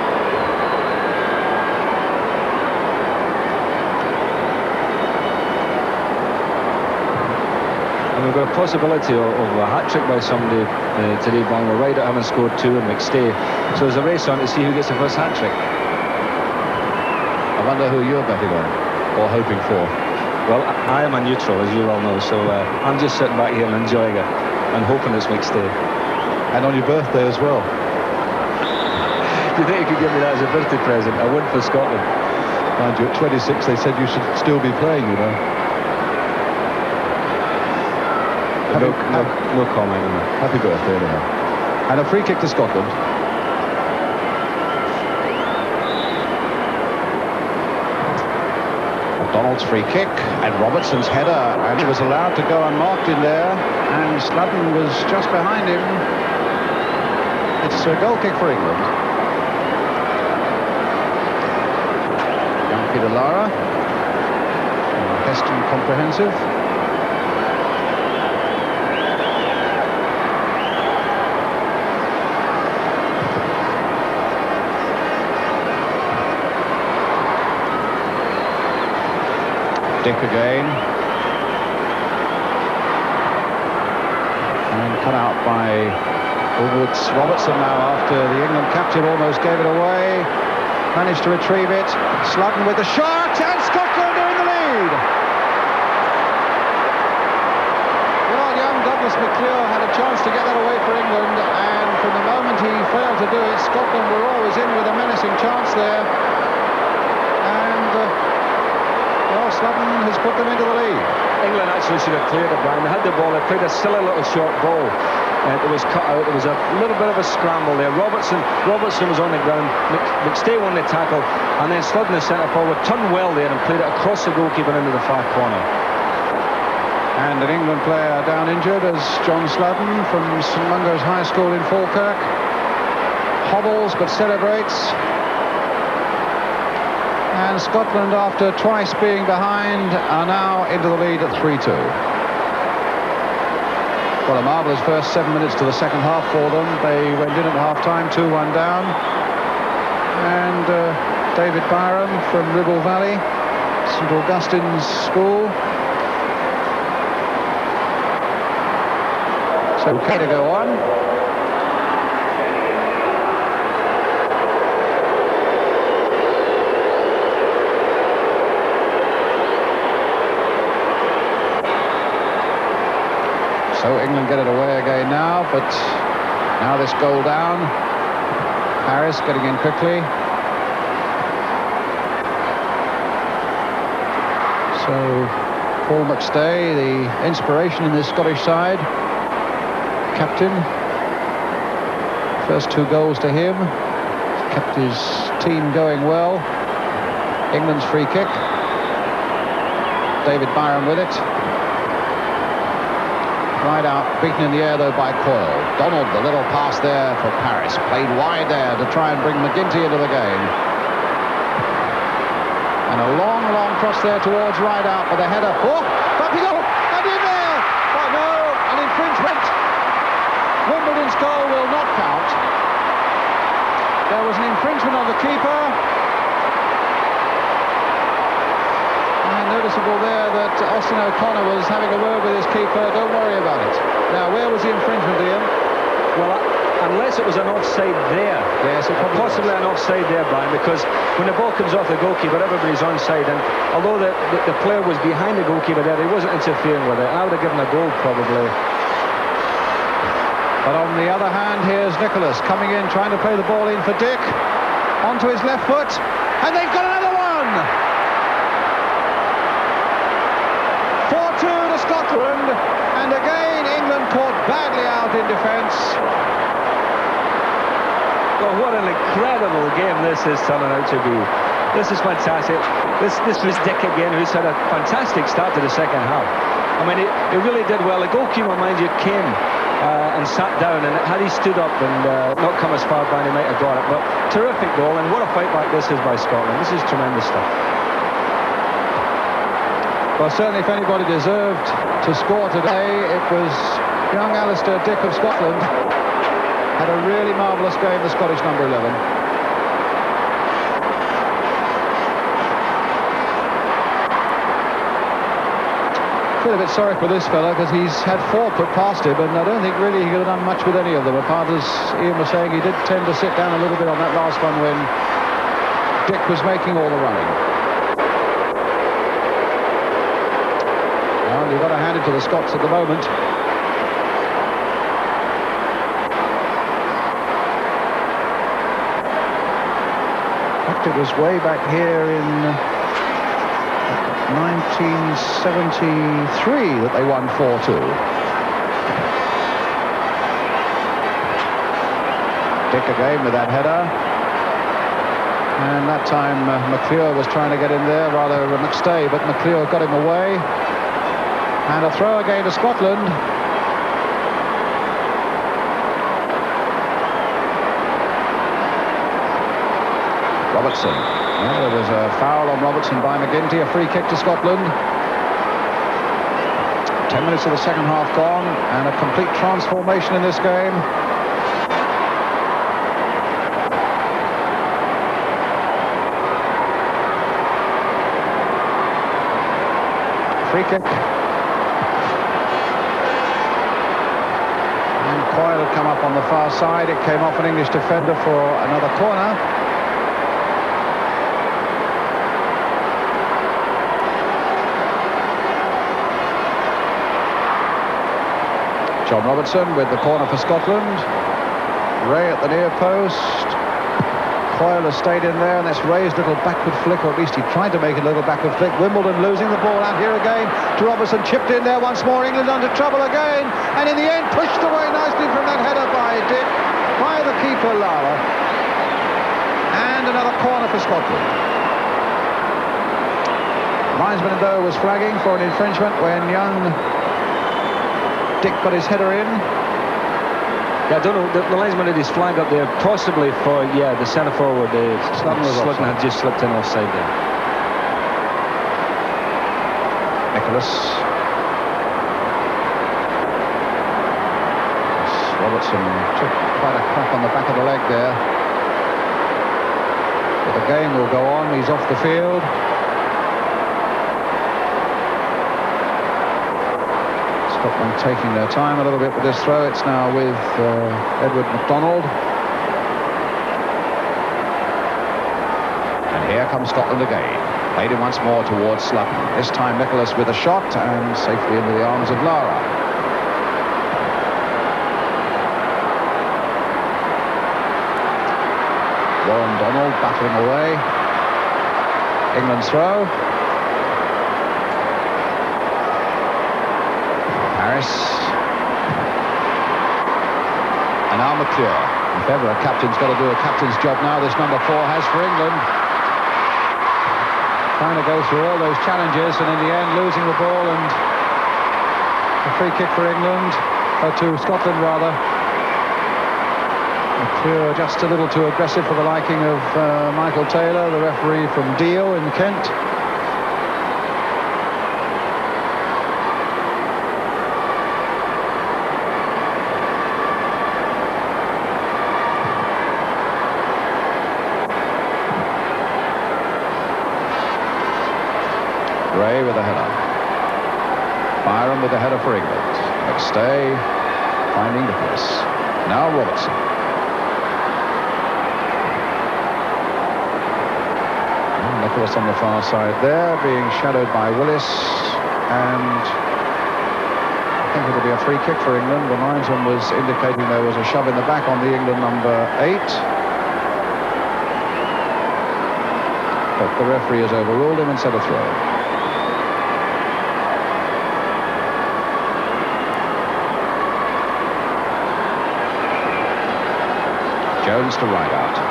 We've got a possibility of a hat-trick by somebody today, Bangor, right at having scored 2 in Mcstay. So there's a race on to see who gets the first hat-trick. I wonder who you're betting on, or hoping for. Well, I am a neutral, as you all know, so I'm just sitting back here and enjoying it, and hoping it's Mcstay. And on your birthday as well. Do you think you could give me that as a birthday present? A win for Scotland. Mind you, at 26, they said you should still be playing, you know. No comment on that. Happy birthday, anyhow. And a free kick to Scotland. Donald's free kick, and Robertson's header, and he was allowed to go unmarked in there, and Sludden was just behind him. It's a goal kick for England. Young Peter Lara, Heston Comprehensive. Dick again. And cut out by Woodward's Robertson now after the England captain almost gave it away. Managed to retrieve it. Sludden with the shot, and Scotland are in the lead. Well, young Douglas McClure had a chance to get that away for England, and from the moment he failed to do it, Scotland were always in with a menacing chance there. Sludden has put them into the lead. England actually should have cleared it, Brian. They had the ball, they played a silly little short ball. It was cut out, there was a little bit of a scramble there. Robertson was on the ground, Mcstay won the tackle, and then Sludden, the centre forward, turned well there and played it across the goalkeeper into the far corner. And an England player down injured as John Sludden from St Mungo's High School in Falkirk hobbles but celebrates. And Scotland, after twice being behind, are now into the lead at 3-2. Well, a marvellous first 7 minutes to the second half for them. They went in at half-time, 2-1 down. And David Byram from Ribble Valley, St Augustine's School. So okay to go on. So England get it away again now, but now this goal down. Harris getting in quickly. So Paul Mcstay, the inspiration in this Scottish side, captain. First 2 goals to him. Kept his team going well. England's free kick. David Byram with it. Right out, beaten in the air though by Coyle. Donald, the little pass there for Paris. Played wide there to try and bring McGinty into the game. And a long across there towards Rideout with a header. Oh, bumping up, and in there! Oh no, an infringement. Wimbledon's goal will not count. There was an infringement on the keeper. And noticeable there that Austin O'Connor was having a word with his keeper. Don't worry about it. Now, where was the infringement, Ian? Well, unless it was an offside there. Yes, it probably possibly was. an offside there, Brian, because when the ball comes off the goalkeeper, everybody's onside, and although the player was behind the goalkeeper there, he wasn't interfering with it. I would have given a goal, probably. But on the other hand, here's Nicholas coming in, trying to play the ball in for Dick. Onto his left foot, and they've got another one! 4-2 to Scotland, and again England caught badly out in defence. Well, what an incredible game this is turning out to be. This is fantastic. This was Dick again, who's had a fantastic start to the second half. I mean, he really did well. The goalkeeper, mind you, came and sat down, and had he stood up and not come as far by, he might have got it. But terrific goal, and what a fight back this is by Scotland. This is tremendous stuff. Well, certainly if anybody deserved to score today, it was young Alastair Dick of Scotland. Had a really marvellous game, the Scottish number 11. I feel a bit sorry for this fella because he's had 4 put past him, and I don't think really he could have done much with any of them, apart, as Ian was saying, he did tend to sit down a little bit on that last one when Dick was making all the running. Well, you've got to hand it to the Scots at the moment. It was way back here in 1973 that they won 4-2. Dick again with that header. And that time McClure was trying to get in there, rather Mcstay, but McClure got him away. And a throw again to Scotland. Robertson. Yeah, there was a foul on Robertson by McGinty, a free kick to Scotland. 10 minutes of the second half gone, and a complete transformation in this game. Free kick. And Coyle had come up on the far side. It came off an English defender for another corner. John Robertson with the corner for Scotland. Ray at the near post. Coyle has stayed in there, and that's Ray's little backward flick, or at least he tried to make a little backward flick. Wimbledon losing the ball out here again to Robertson, chipped in there once more. England under trouble again, and in the end pushed away nicely from that header by Dick, by the keeper Lara. And another corner for Scotland. Linesman though was flagging for an infringement when young Dick got his header in. Yeah, I don't know, the linesman had his flag up there, possibly for, the centre forward. Sludden had just slipped in offside there. Nicholas. Robertson took quite a crack on the back of the leg there. But the game will go on. He's off the field. Scotland taking their time a little bit with this throw. It's now with Edward MacDonald. And here comes Scotland again. Played him once more towards Sludden. This time Nicholas with a shot and safely into the arms of Lara. Warren Donald battling away. England's throw. Harris. And now McClure. If ever a captain's got to do a captain's job now, this number 4 has for England. Trying to go through all those challenges, and in the end losing the ball, and a free kick for England, to Scotland rather. McClure just a little too aggressive for the liking of Michael Taylor, the referee from Deal in Kent. Ray with a header. Byron with a header for England. Mcstay finding Nicholas. Now Robertson. Nicholas on the far side there, being shadowed by Willis, and I think it'll be a free kick for England. The linesman was indicating there was a shove in the back on the England number 8. But the referee has overruled him and set a throw. Jones to right out.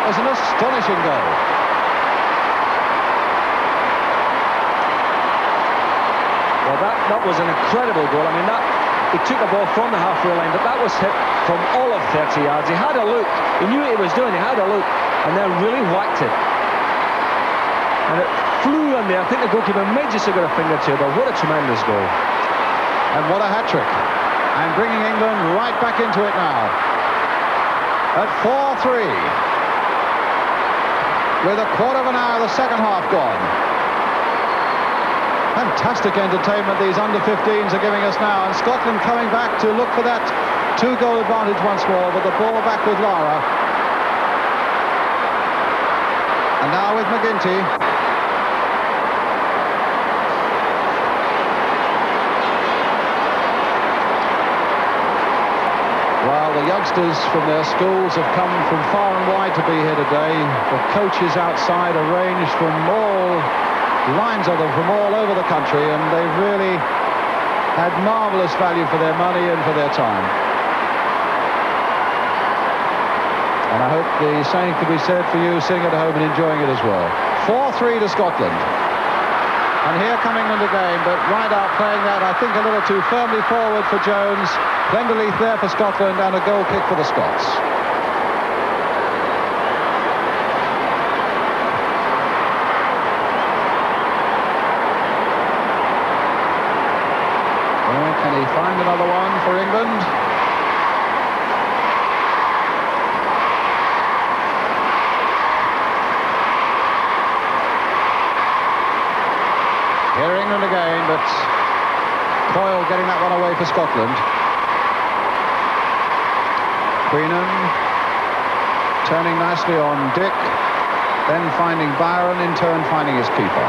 Was an astonishing goal. Well, that was an incredible goal. I mean, he took a ball from the halfway line, but that was hit from all of 30 yards. He had a look. He knew what he was doing. He had a look, and then really whacked it. And it flew in there. I think the goalkeeper may just have got a finger to it, but what a tremendous goal. And what a hat-trick. And bringing England right back into it now. At 4-3. With a quarter of an hour of the second half gone. Fantastic entertainment these under-15s are giving us now, and Scotland coming back to look for that 2-goal advantage once more, but the ball back with Lara. And now with McGinty. Well, the youngsters from their schools have come from far and wide to be here today. The coaches outside arranged from all lines of them from all over the country, and they've really had marvellous value for their money and for their time. And I hope the same can be said for you sitting at home and enjoying it as well. 4-3 to Scotland. And here come England again, but right out playing that, I think, a little too firmly forward for Jones. Plenderleith there for Scotland, and a goal kick for the Scots. Well, can he find another one for England? Here England again, but Coyle getting that one away for Scotland. Queenan turning nicely on Dick, then finding Byron, in turn finding his keeper.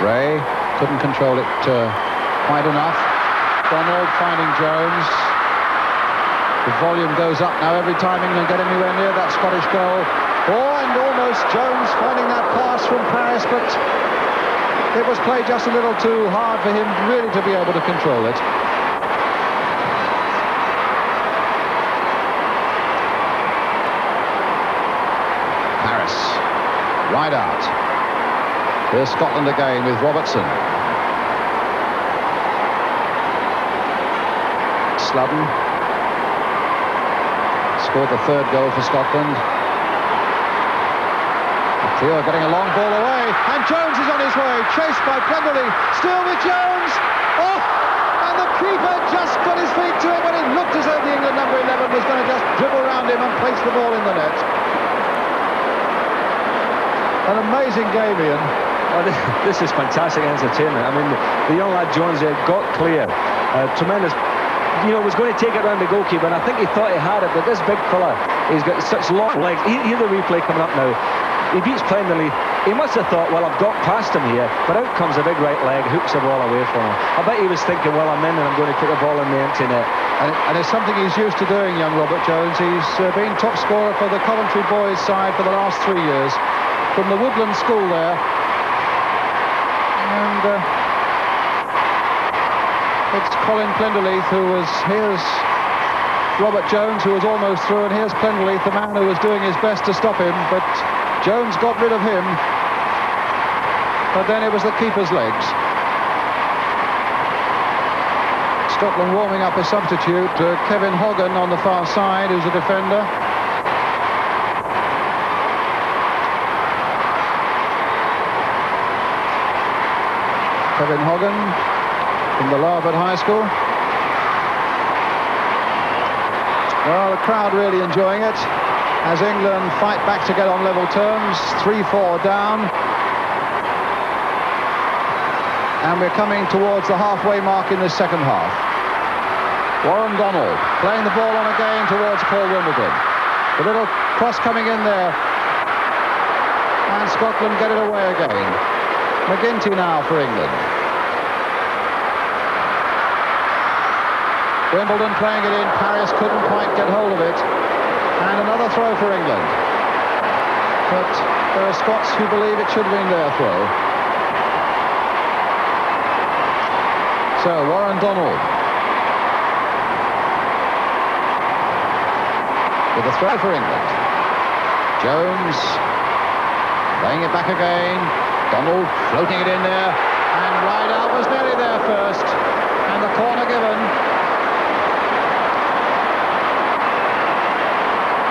Ray couldn't control it quite enough. Donald finding Jones. The volume goes up now every time England get anywhere near that Scottish goal. Oh, and almost Jones finding that pass from Paris, but it was played just a little too hard for him really to be able to control it. Paris, right out. Here's Scotland again with Robertson. Sludden scored the third goal for Scotland. Theo getting a long ball away, and Jones is on his way, chased by Plenderleith, still with Jones. Oh, and the keeper just got his feet to it, but it looked as though the England number 11 was going to just dribble around him and place the ball in the net. An amazing game, Ian. Oh, this is fantastic entertainment. I mean, the young lad Jones there got clear. Tremendous. You know, was going to take it around the goalkeeper, and I think he thought he had it, but this big fella, he's got such long legs. Here's the replay coming up now. He beats Plenderleith. He must have thought, well, I've got past him here, but out comes a big right leg, hooks the ball away from him. I bet he was thinking, well, I'm in and I'm going to put the ball in the empty net. And it's something he's used to doing, young Robert Jones. He's been top scorer for the Coventry boys side for the last 3 years, from the Woodland School there. And it's Colin Plenderleith who was, here's Robert Jones, who was almost through, and here's Plenderleith, the man who was doing his best to stop him, but Jones got rid of him, but then it was the keeper's legs. Scotland warming up a substitute, Kevin Hogan on the far side, who's a defender. Kevin Hogan from the Larwood High School. Well, the crowd really enjoying it as England fight back to get on level terms. 3-4 down. And we're coming towards the halfway mark in the second half. Warren Donald playing the ball on again towards Paul Wimbledon. The little cross coming in there. And Scotland get it away again. McGinty now for England. Wimbledon playing it in. Paris couldn't quite get hold of it. And another throw for England. But there are Scots who believe it should have been their throw. So, Warren Donald. With a throw for England. Jones laying it back again. Donald floating it in there. And Rideout was nearly there first. And the corner given.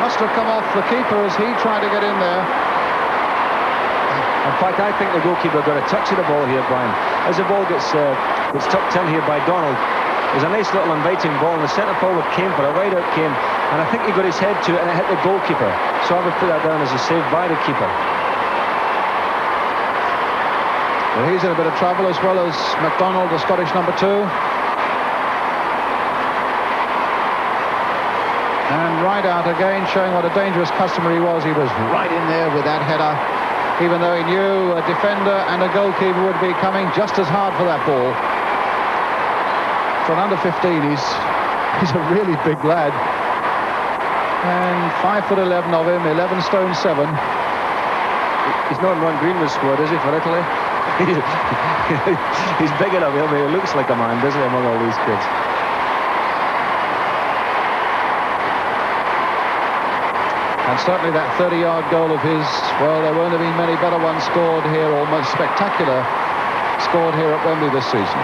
Must have come off the keeper as he tried to get in there. In fact, I think the goalkeeper got a touch of the ball here, Brian. As the ball gets tucked in here by Donald, there's a nice little inviting ball, and the centre forward came for a Rideout came, and I think he got his head to it and it hit the goalkeeper. So I would put that down as a save by the keeper. Well, he's in a bit of trouble, as well as McDonald, the Scottish number 2. And Rideout again showing what a dangerous customer he was. He was right in there with that header, even though he knew a defender and a goalkeeper would be coming just as hard for that ball. For an under-15, he's a really big lad. And 5'11" of him, 11 stone 7. He's not in Ron Greenwood's squad, is he, for Italy? He's big enough. He looks like a man, doesn't he, among all these kids? And certainly that 30-yard goal of his, well, there won't have been many better ones scored here, or most spectacular scored here at Wembley this season.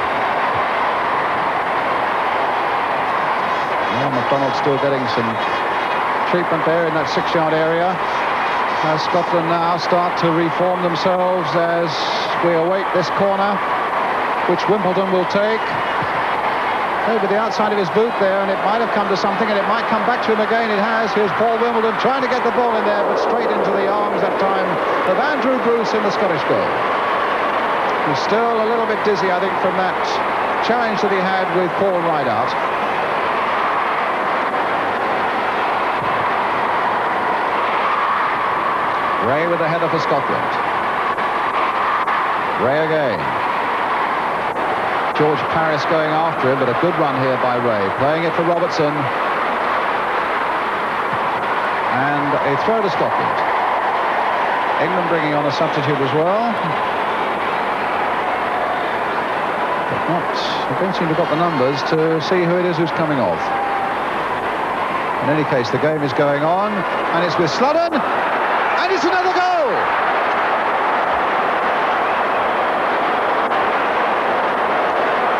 Well, McDonald's still getting some treatment there in that 6-yard area. As Scotland now start to reform themselves as we await this corner, which Wimbledon will take. Over the outside of his boot there, and it might have come to something, and it might come back to him again. It has. Here's Paul Wimbledon trying to get the ball in there, but straight into the arms that time of Andrew Bruce in the Scottish goal. He's still a little bit dizzy, I think, from that challenge that he had with Paul Rideout. Ray with the header for Scotland. Ray again. George Paris going after him, but a good run here by Ray. Playing it for Robertson. And a throw to Scotland. England bringing on a substitute as well. But they don't seem to have got the numbers to see who it is who's coming off. In any case, the game is going on, and it's with Sludden, and it's another goal!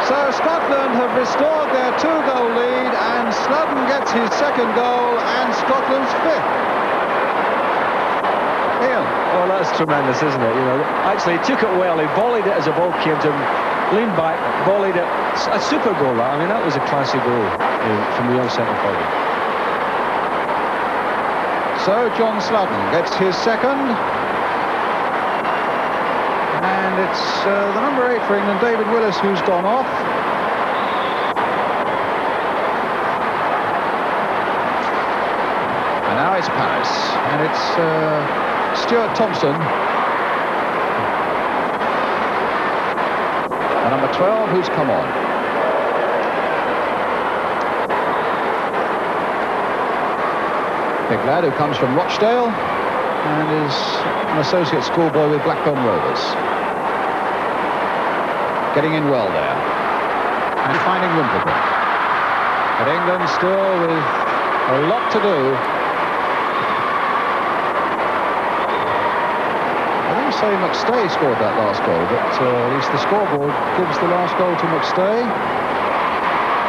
So Scotland have restored their 2-goal lead, and Sludden gets his 2nd goal and Scotland's 5th. Ian. Oh, that's tremendous, isn't it? You know, actually, he took it well. He volleyed it as the ball came to him, leaned back, volleyed it. A super goal, that. I mean, that was a classy goal from the young centre forward. So John Sludden gets his 2nd. And it's the number 8 for England, David Willis, who's gone off. And now it's Paris. And it's Stuart Thompson. And number 12, who's come on. Big lad who comes from Rochdale and is an associate schoolboy with Blackburn Rovers. Getting in well there. And finding Wimbledon. But England still with a lot to do. I think say Mcstay scored that last goal, but at least the scoreboard gives the last goal to Mcstay.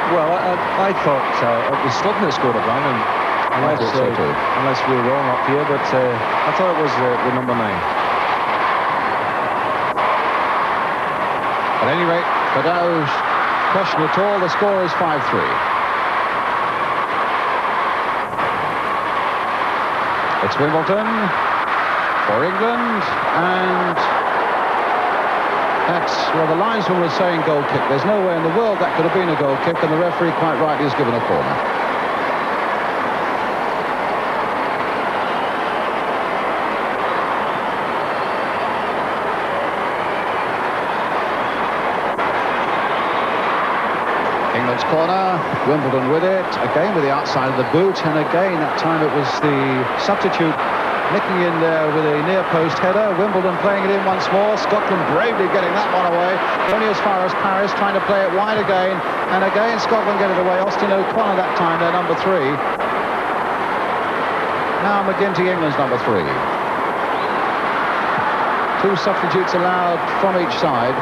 Well, I thought it was Scotland that scored a blind, I thought so too. Unless we're wrong up here, but I thought it was the number 9. At any rate, for no question at all, the score is 5-3. It's Wimbledon for England, and that's where the linesman was saying goal kick. There's no way in the world that could have been a goal kick, and the referee quite rightly has given a corner. England's corner, Wimbledon with it, again with the outside of the boot, and again that time it was the substitute nicking in there with a near post header. Wimbledon playing it in once more, Scotland bravely getting that one away, only as far as Paris, trying to play it wide again, and again Scotland get it away. Austin O'Connor that time, their number 3. Now McGinty, England's number 3. 2 substitutes allowed from each side.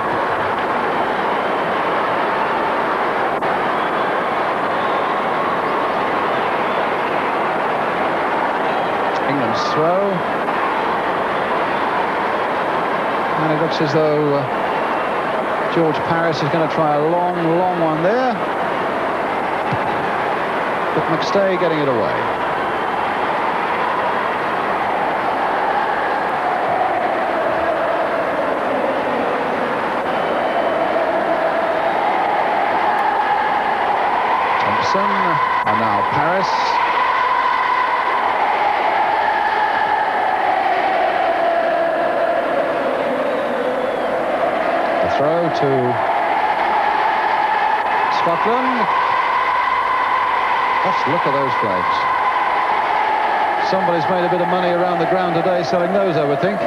England's throw, and it looks as though George Paris is going to try a long one there, but Mcstay getting it away. Thompson, and now Paris. Throw to Scotland. Just look at those flags. Somebody's made a bit of money around the ground today selling those, I would think.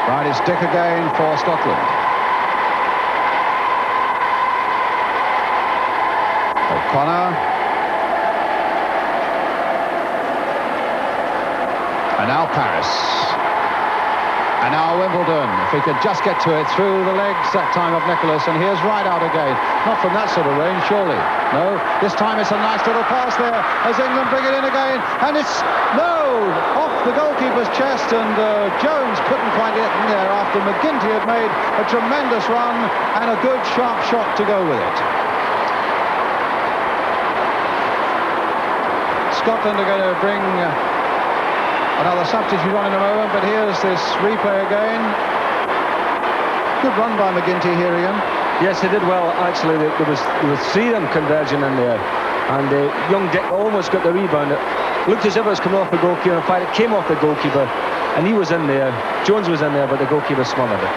Right, it's Dick again for Scotland. O'Connor. And now Paris. And now Wimbledon. If he could just get to it through the legs that time of Nicholas. And here's right out again. Not from that sort of range, surely. No, this time it's a nice little pass there as England bring it in again. And it's, no, off the goalkeeper's chest. And Jones couldn't quite get in there after McGinty had made a tremendous run and a good sharp shot to go with it. Scotland are going to bring another substitute on in a moment, but here's this replay again. Good run by McGinty here again. Yes, he did well, actually. There was 3 of them converging in there, and young Dick almost got the rebound. It looked as if it was coming off the goalkeeper. In fact, it came off the goalkeeper, and he was in there. Jones was in there, but the goalkeeper smothered it.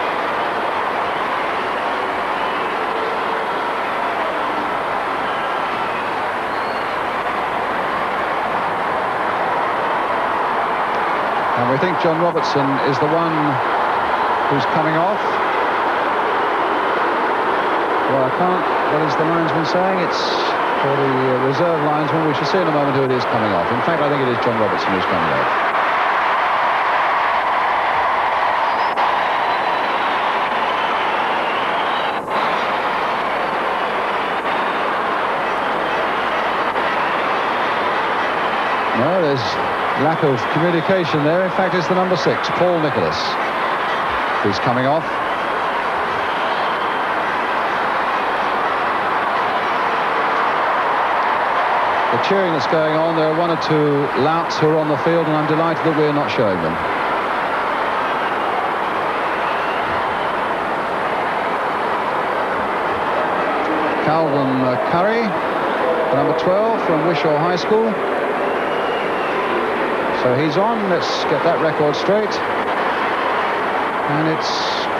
And we think John Robertson is the one who's coming off. Well, I can't. What is the linesman saying? It's for the reserve linesman. We shall see in a moment who it is coming off. In fact, I think it is John Robertson who's coming off. No, there's lack of communication there. In fact, it's the number 6, Paul Nicholas, who's coming off. The cheering that's going on, there are 1 or 2 louts who are on the field, and I'm delighted that we're not showing them. Calvin Curry, number 12 from Wishaw High School. So he's on. Let's get that record straight. And it's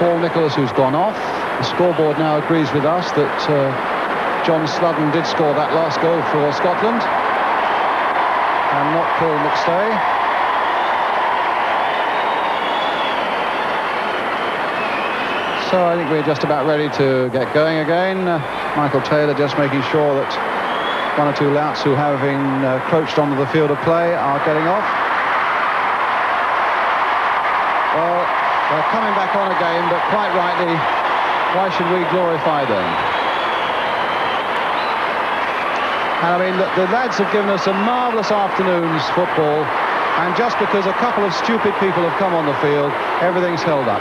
Paul Nicholas who's gone off. The scoreboard now agrees with us that John Sludden did score that last goal for Scotland, and not Paul Mcstay. So I think we're just about ready to get going again. Michael Taylor just making sure that one or two louts who having encroached onto the field of play are getting off. Well, they're coming back on again, but quite rightly, why should we glorify them? And I mean, the lads have given us a marvellous afternoon's football, and just because a couple of stupid people have come on the field, everything's held up.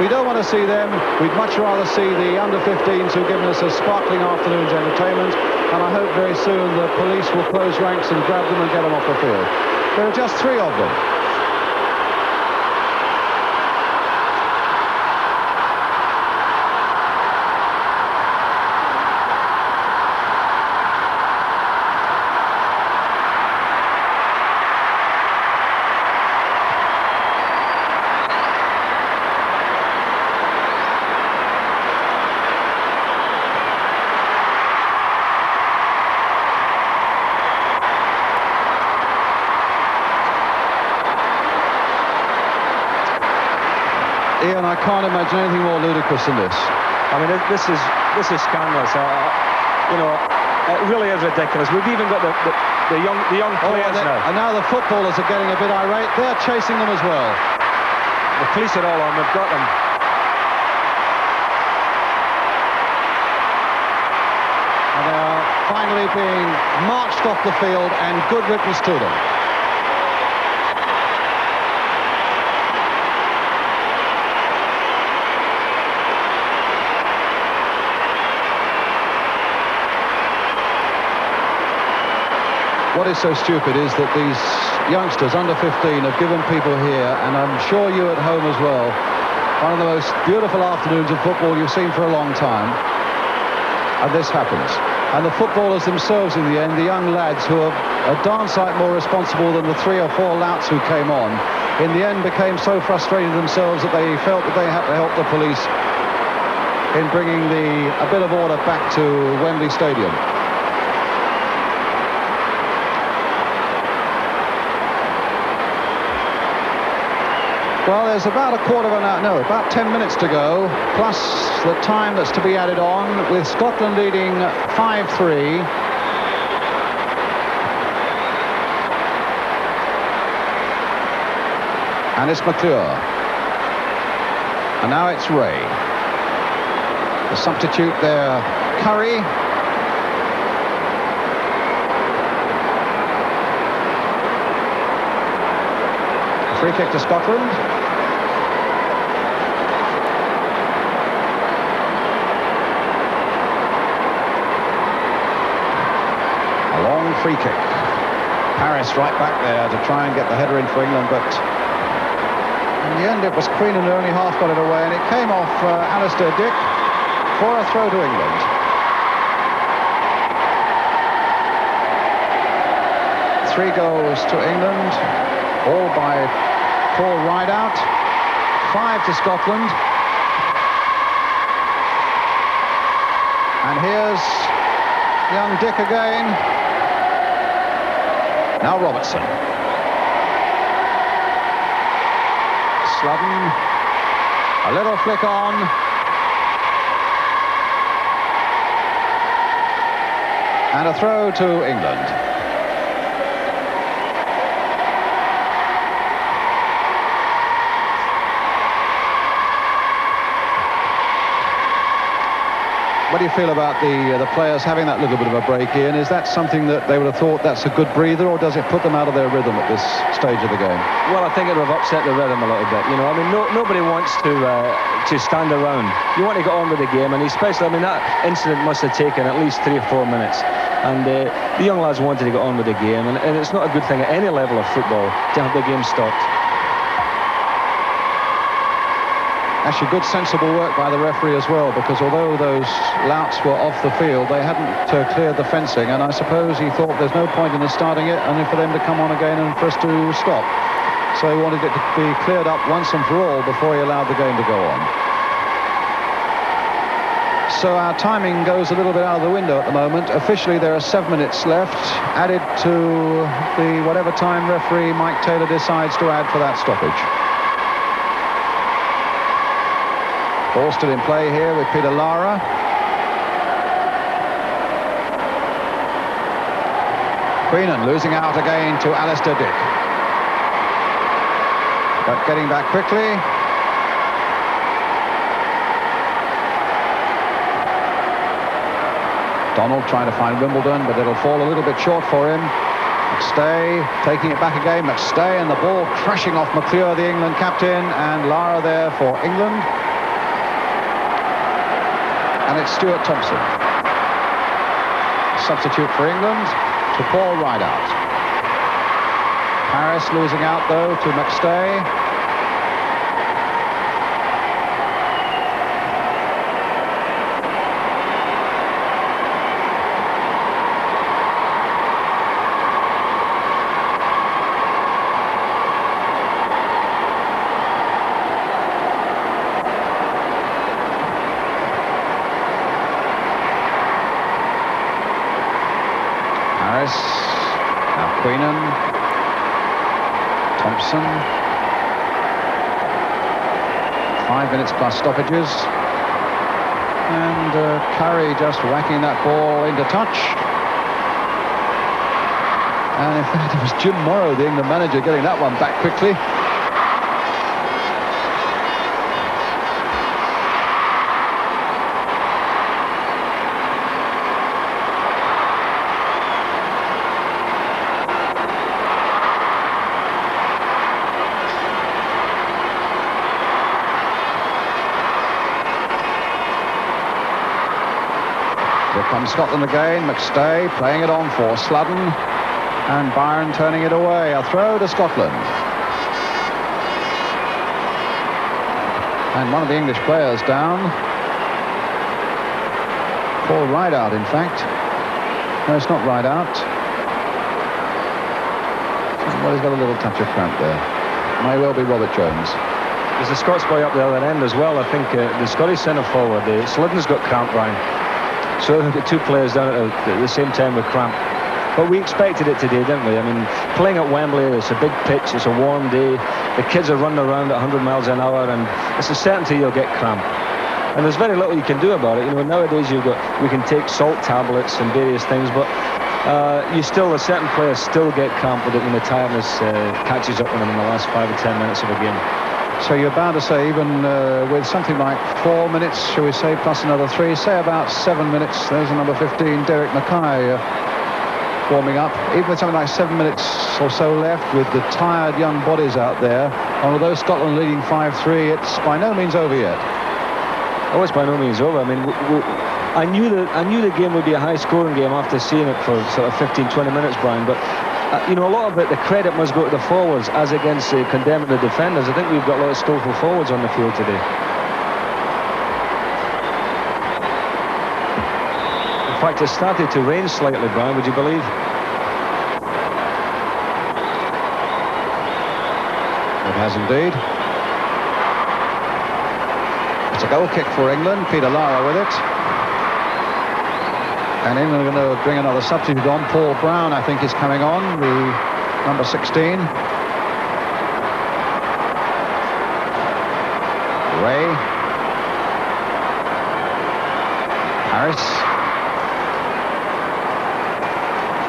We don't want to see them. We'd much rather see the under-15s who've given us a sparkling afternoon's entertainment, and I hope very soon the police will close ranks and grab them and get them off the field. There are just 3 of them. Ian, I can't imagine anything more ludicrous than this. I mean, this is scandalous. You know, it really is ridiculous. We've even got the young players now. And now the footballers are getting a bit irate. They're chasing them as well. The police are all on. They've got them. And they are finally being marched off the field, and good riddance to them. What is so stupid is that these youngsters under 15 have given people here, and I'm sure you at home as well, one of the most beautiful afternoons of football you've seen for a long time, and this happens. And the footballers themselves in the end, the young lads who are a darn sight more responsible than the 3 or 4 louts who came on, in the end became so frustrated themselves that they felt that they had to help the police in bringing a bit of order back to Wembley Stadium. Well, there's about about 10 minutes to go, plus the time that's to be added on, with Scotland leading 5-3. And it's McClure. And now it's Ray. The substitute there, Curry. Free kick to Scotland. A long free kick. Paris right back there to try and get the header in for England, but in the end it was Queenan who only half got it away, and it came off Alastair Dick for a throw to England. Three goals to England, all by Paul Rideout. 5 to Scotland. And here's young Dick again. Now Robertson. Sludden. A little flick on. And a throw to England. What do you feel about the players having that little bit of a break, Ian? Is that something that they would have thought that's a good breather, or does it put them out of their rhythm at this stage of the game? Well, I think it would have upset the rhythm a little bit. You know, I mean, nobody wants to stand around. You want to get on with the game, and especially, I mean, that incident must have taken at least 3 or 4 minutes. And the young lads wanted to get on with the game, and it's not a good thing at any level of football to have the game stopped. Actually, good, sensible work by the referee as well, because although those louts were off the field, they hadn't cleared the fencing, and I suppose he thought there's no point in us starting it, and for them to come on again and for us to stop. So he wanted it to be cleared up once and for all before he allowed the game to go on. so our timing goes a little bit out of the window at the moment. Officially, there are 7 minutes left, added to the whatever time referee Mike Taylor decides to add for that stoppage. Ball still in play here with Peter Lara. Queenan losing out again to Alastair Dick. But getting back quickly. Donald trying to find Wimbledon, but it'll fall a little bit short for him. Mcstay taking it back again. Mcstay, and the ball crashing off McClure, the England captain, and Lara there for England. And it's Stuart Thompson, substitute for England, to Paul Rideout. Paris losing out though to Mcstay. Now Queenan, Thompson. 5 minutes plus stoppages. And Curry just whacking that ball into touch. And in fact, it was Jim Morrow, the England manager, getting that one back quickly. Comes Scotland again. Mcstay playing it on for Sludden, and Byron turning it away. A throw to Scotland. And one of the English players down. Paul Rideout, in fact. No, it's not Rideout. Well, he's got a little touch of cramp there. May well be Robert Jones. There's a Scots boy up the other end as well. I think the Scottish centre forward, Sludden's got cramp, Brian. So the two players down at the same time with cramp. But we expected it today, didn't we? I mean, playing at Wembley, it's a big pitch, it's a warm day. The kids are running around at 100 miles an hour, and it's a certainty you'll get cramp. And there's very little you can do about it. You know, nowadays we can take salt tablets and various things, but certain players still get cramp with it when the tiredness catches up with them in the last 5 or 10 minutes of a game. So you're bound to say, even with something like 4 minutes, shall we say, plus another 3, say about 7 minutes, there's a number 15, Derek Mackay, warming up. Even with something like 7 minutes or so left, with the tired young bodies out there, although Scotland leading 5-3, it's by no means over yet. Oh, it's by no means over. I mean, I knew the game would be a high-scoring game after seeing it for sort of 15-20 minutes, Brian, but you know, a lot of it, the credit must go to the forwards as against condemning the defenders. I think we've got a lot of skillful forwards on the field today. In fact, it started to rain slightly, Brian, would you believe? It has indeed. It's a goal kick for England. Peter Lara with it. And England are going to bring another substitute on. Paul Brown, I think, is coming on, the number 16. Ray. Harris.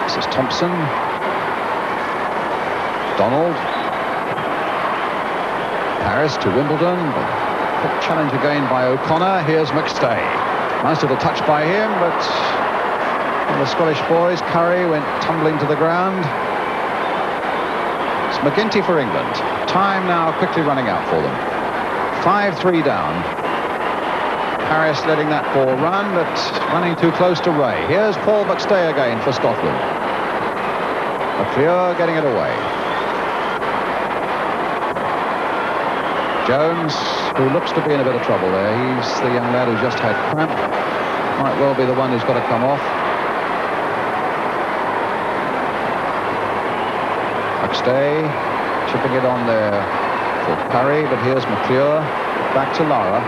This is Thompson. Donald. Paris to Wimbledon. Quick challenge again by O'Connor. Here's Mcstay. Nice little touch by him, but the Scottish boys, Curry, went tumbling to the ground. It's McGinty for England. Time now quickly running out for them. 5-3 down. Paris letting that ball run, but running too close to Ray. Here's Paul Mcstay again for Scotland. McClure getting it away. Jones, who looks to be in a bit of trouble there. He's the young lad who just had cramp. Might well be the one who's got to come off. Mcstay chipping it on there for Curry, but here's McClure. Back to Lara.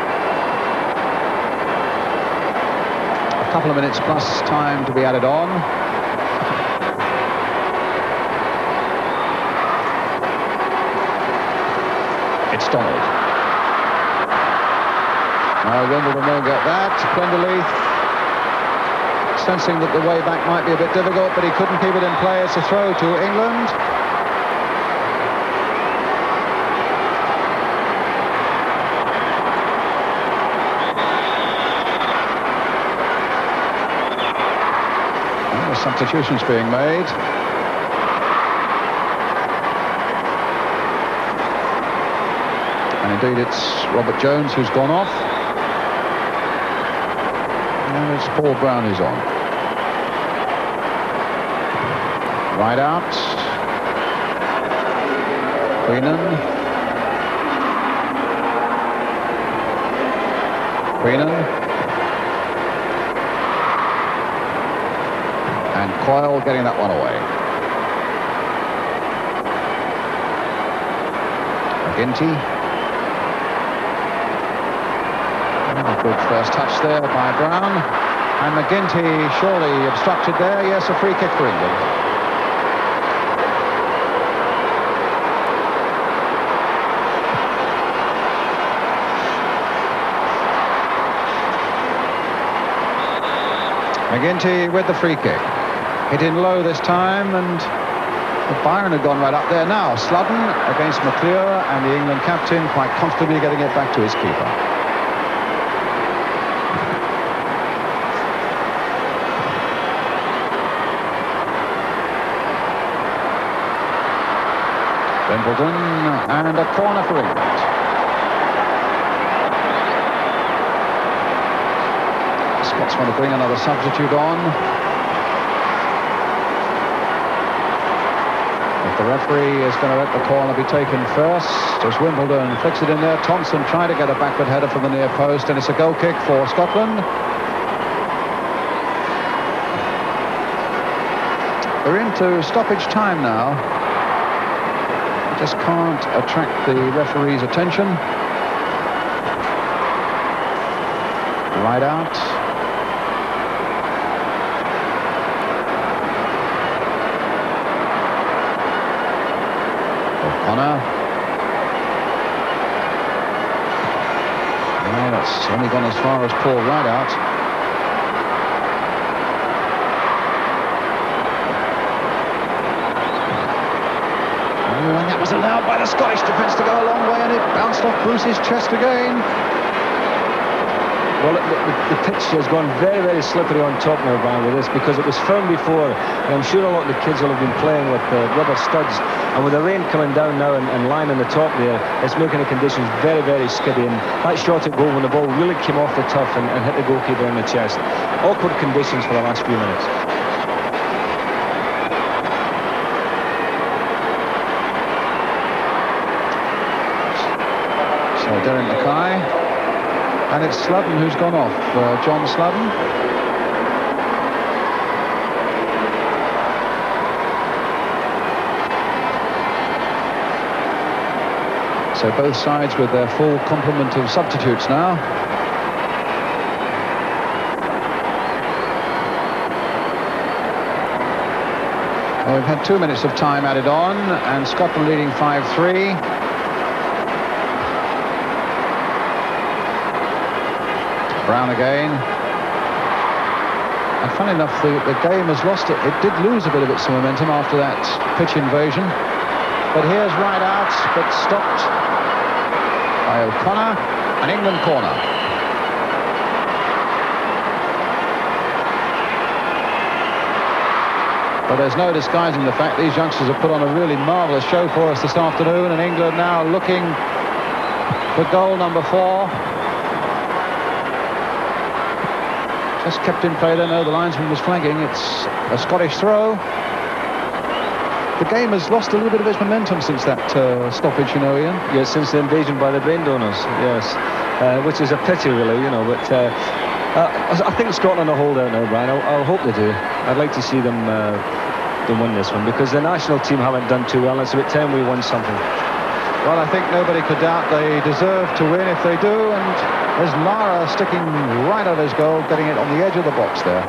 a couple of minutes plus time to be added on. It's Donald. Now Wimbledon won't get that. Plenderleith, sensing that the way back might be a bit difficult, but he couldn't keep it in play. It's a throw to England. Substitutions being made. And indeed it's Robert Jones who's gone off. And it's Paul Brown who's on. Right out. Queenan. And Coyle getting that one away. McGinty. A good first touch there by Brown. And McGinty surely obstructed there. Yes, a free kick for England. McGinty with the free kick. Hit in low this time, and Byron had gone right up there. Now Sludden against McClure, and the England captain quite comfortably getting it back to his keeper. Wimbledon, and a corner for England. Scots want to bring another substitute on. The referee is going to let the corner be taken first as Wimbledon flicks it in there. Thompson trying to get a backward header from the near post, and it's a goal kick for Scotland. We're into stoppage time now. Just can't attract the referee's attention. Right out. O'Connor. Yeah, that's only gone as far as Paul Rideout. And that was allowed by the Scottish defence to go a long way, and it bounced off Bruce's chest again. Well, the pitch has gone very, very slippery on top now, Brian, with this, because it was firm before, and I'm sure a lot of the kids will have been playing with rubber studs, and with the rain coming down now and lying on the top there, it's making the conditions very, very skiddy, and that shot at goal when the ball really came off the turf and hit the goalkeeper in the chest. Awkward conditions for the last few minutes. So Darren Mackay. And it's Sludden who's gone off, John Sludden. So both sides with their full complement of substitutes now. Well, we've had 2 minutes of time added on, and Scotland leading 5-3. Brown again. And funny enough, the game has lost it. It did lose a bit of its momentum after that pitch invasion. But here's right out, but stopped by O'Connor. An England corner. But there's no disguising the fact these youngsters have put on a really marvellous show for us this afternoon. And England now looking for goal number 4. Just kept in play there. No, the linesman was flagging. It's a Scottish throw. The game has lost a little bit of its momentum since that stoppage, you know, Ian. Yes, since the invasion by the brain donors, yes. Which is a pity, really, you know, but I think Scotland will hold out now, Brian. I'll hope they do. I'd like to see them win this one, because the national team haven't done too well. It's about time we won something. Well, I think nobody could doubt they deserve to win if they do, and There's Lara sticking right at his goal, getting it on the edge of the box there.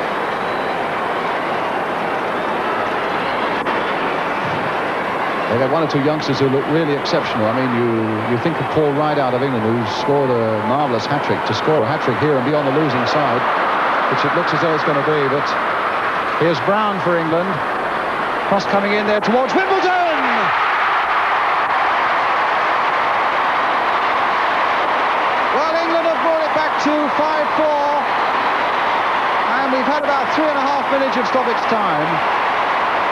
They've got one or two youngsters who look really exceptional. I mean, you think of Paul Rideout of England, who scored a marvellous hat-trick. To score a hat-trick here and be on the losing side, which it looks as though it's going to be, but here's Brown for England. Cross coming in there towards Wimbledon! Well, England have brought it back to 5-4. And we've had about 3.5 minutes of stoppage time.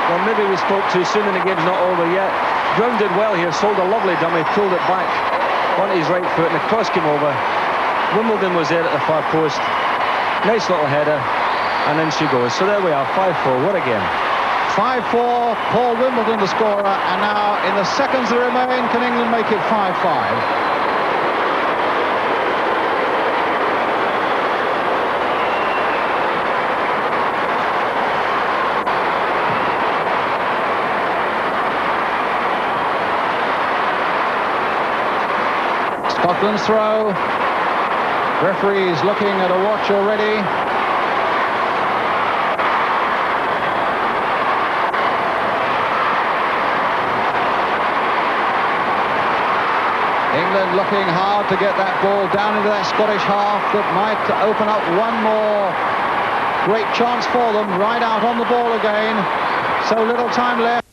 Well, maybe we spoke too soon and the game's not over yet. Brown did well here, sold a lovely dummy, pulled it back on his right foot, and the cross came over. Wimbledon was there at the far post. Nice little header, and then she goes. So there we are, 5-4. What a game. 5-4, Paul Wimbledon the scorer, and now in the seconds that remain, can England make it 5-5? Scotland's throw. Referee's looking at a watch already. England looking hard to get that ball down into that Scottish half that might open up one more great chance for them. Right out on the ball again. So little time left.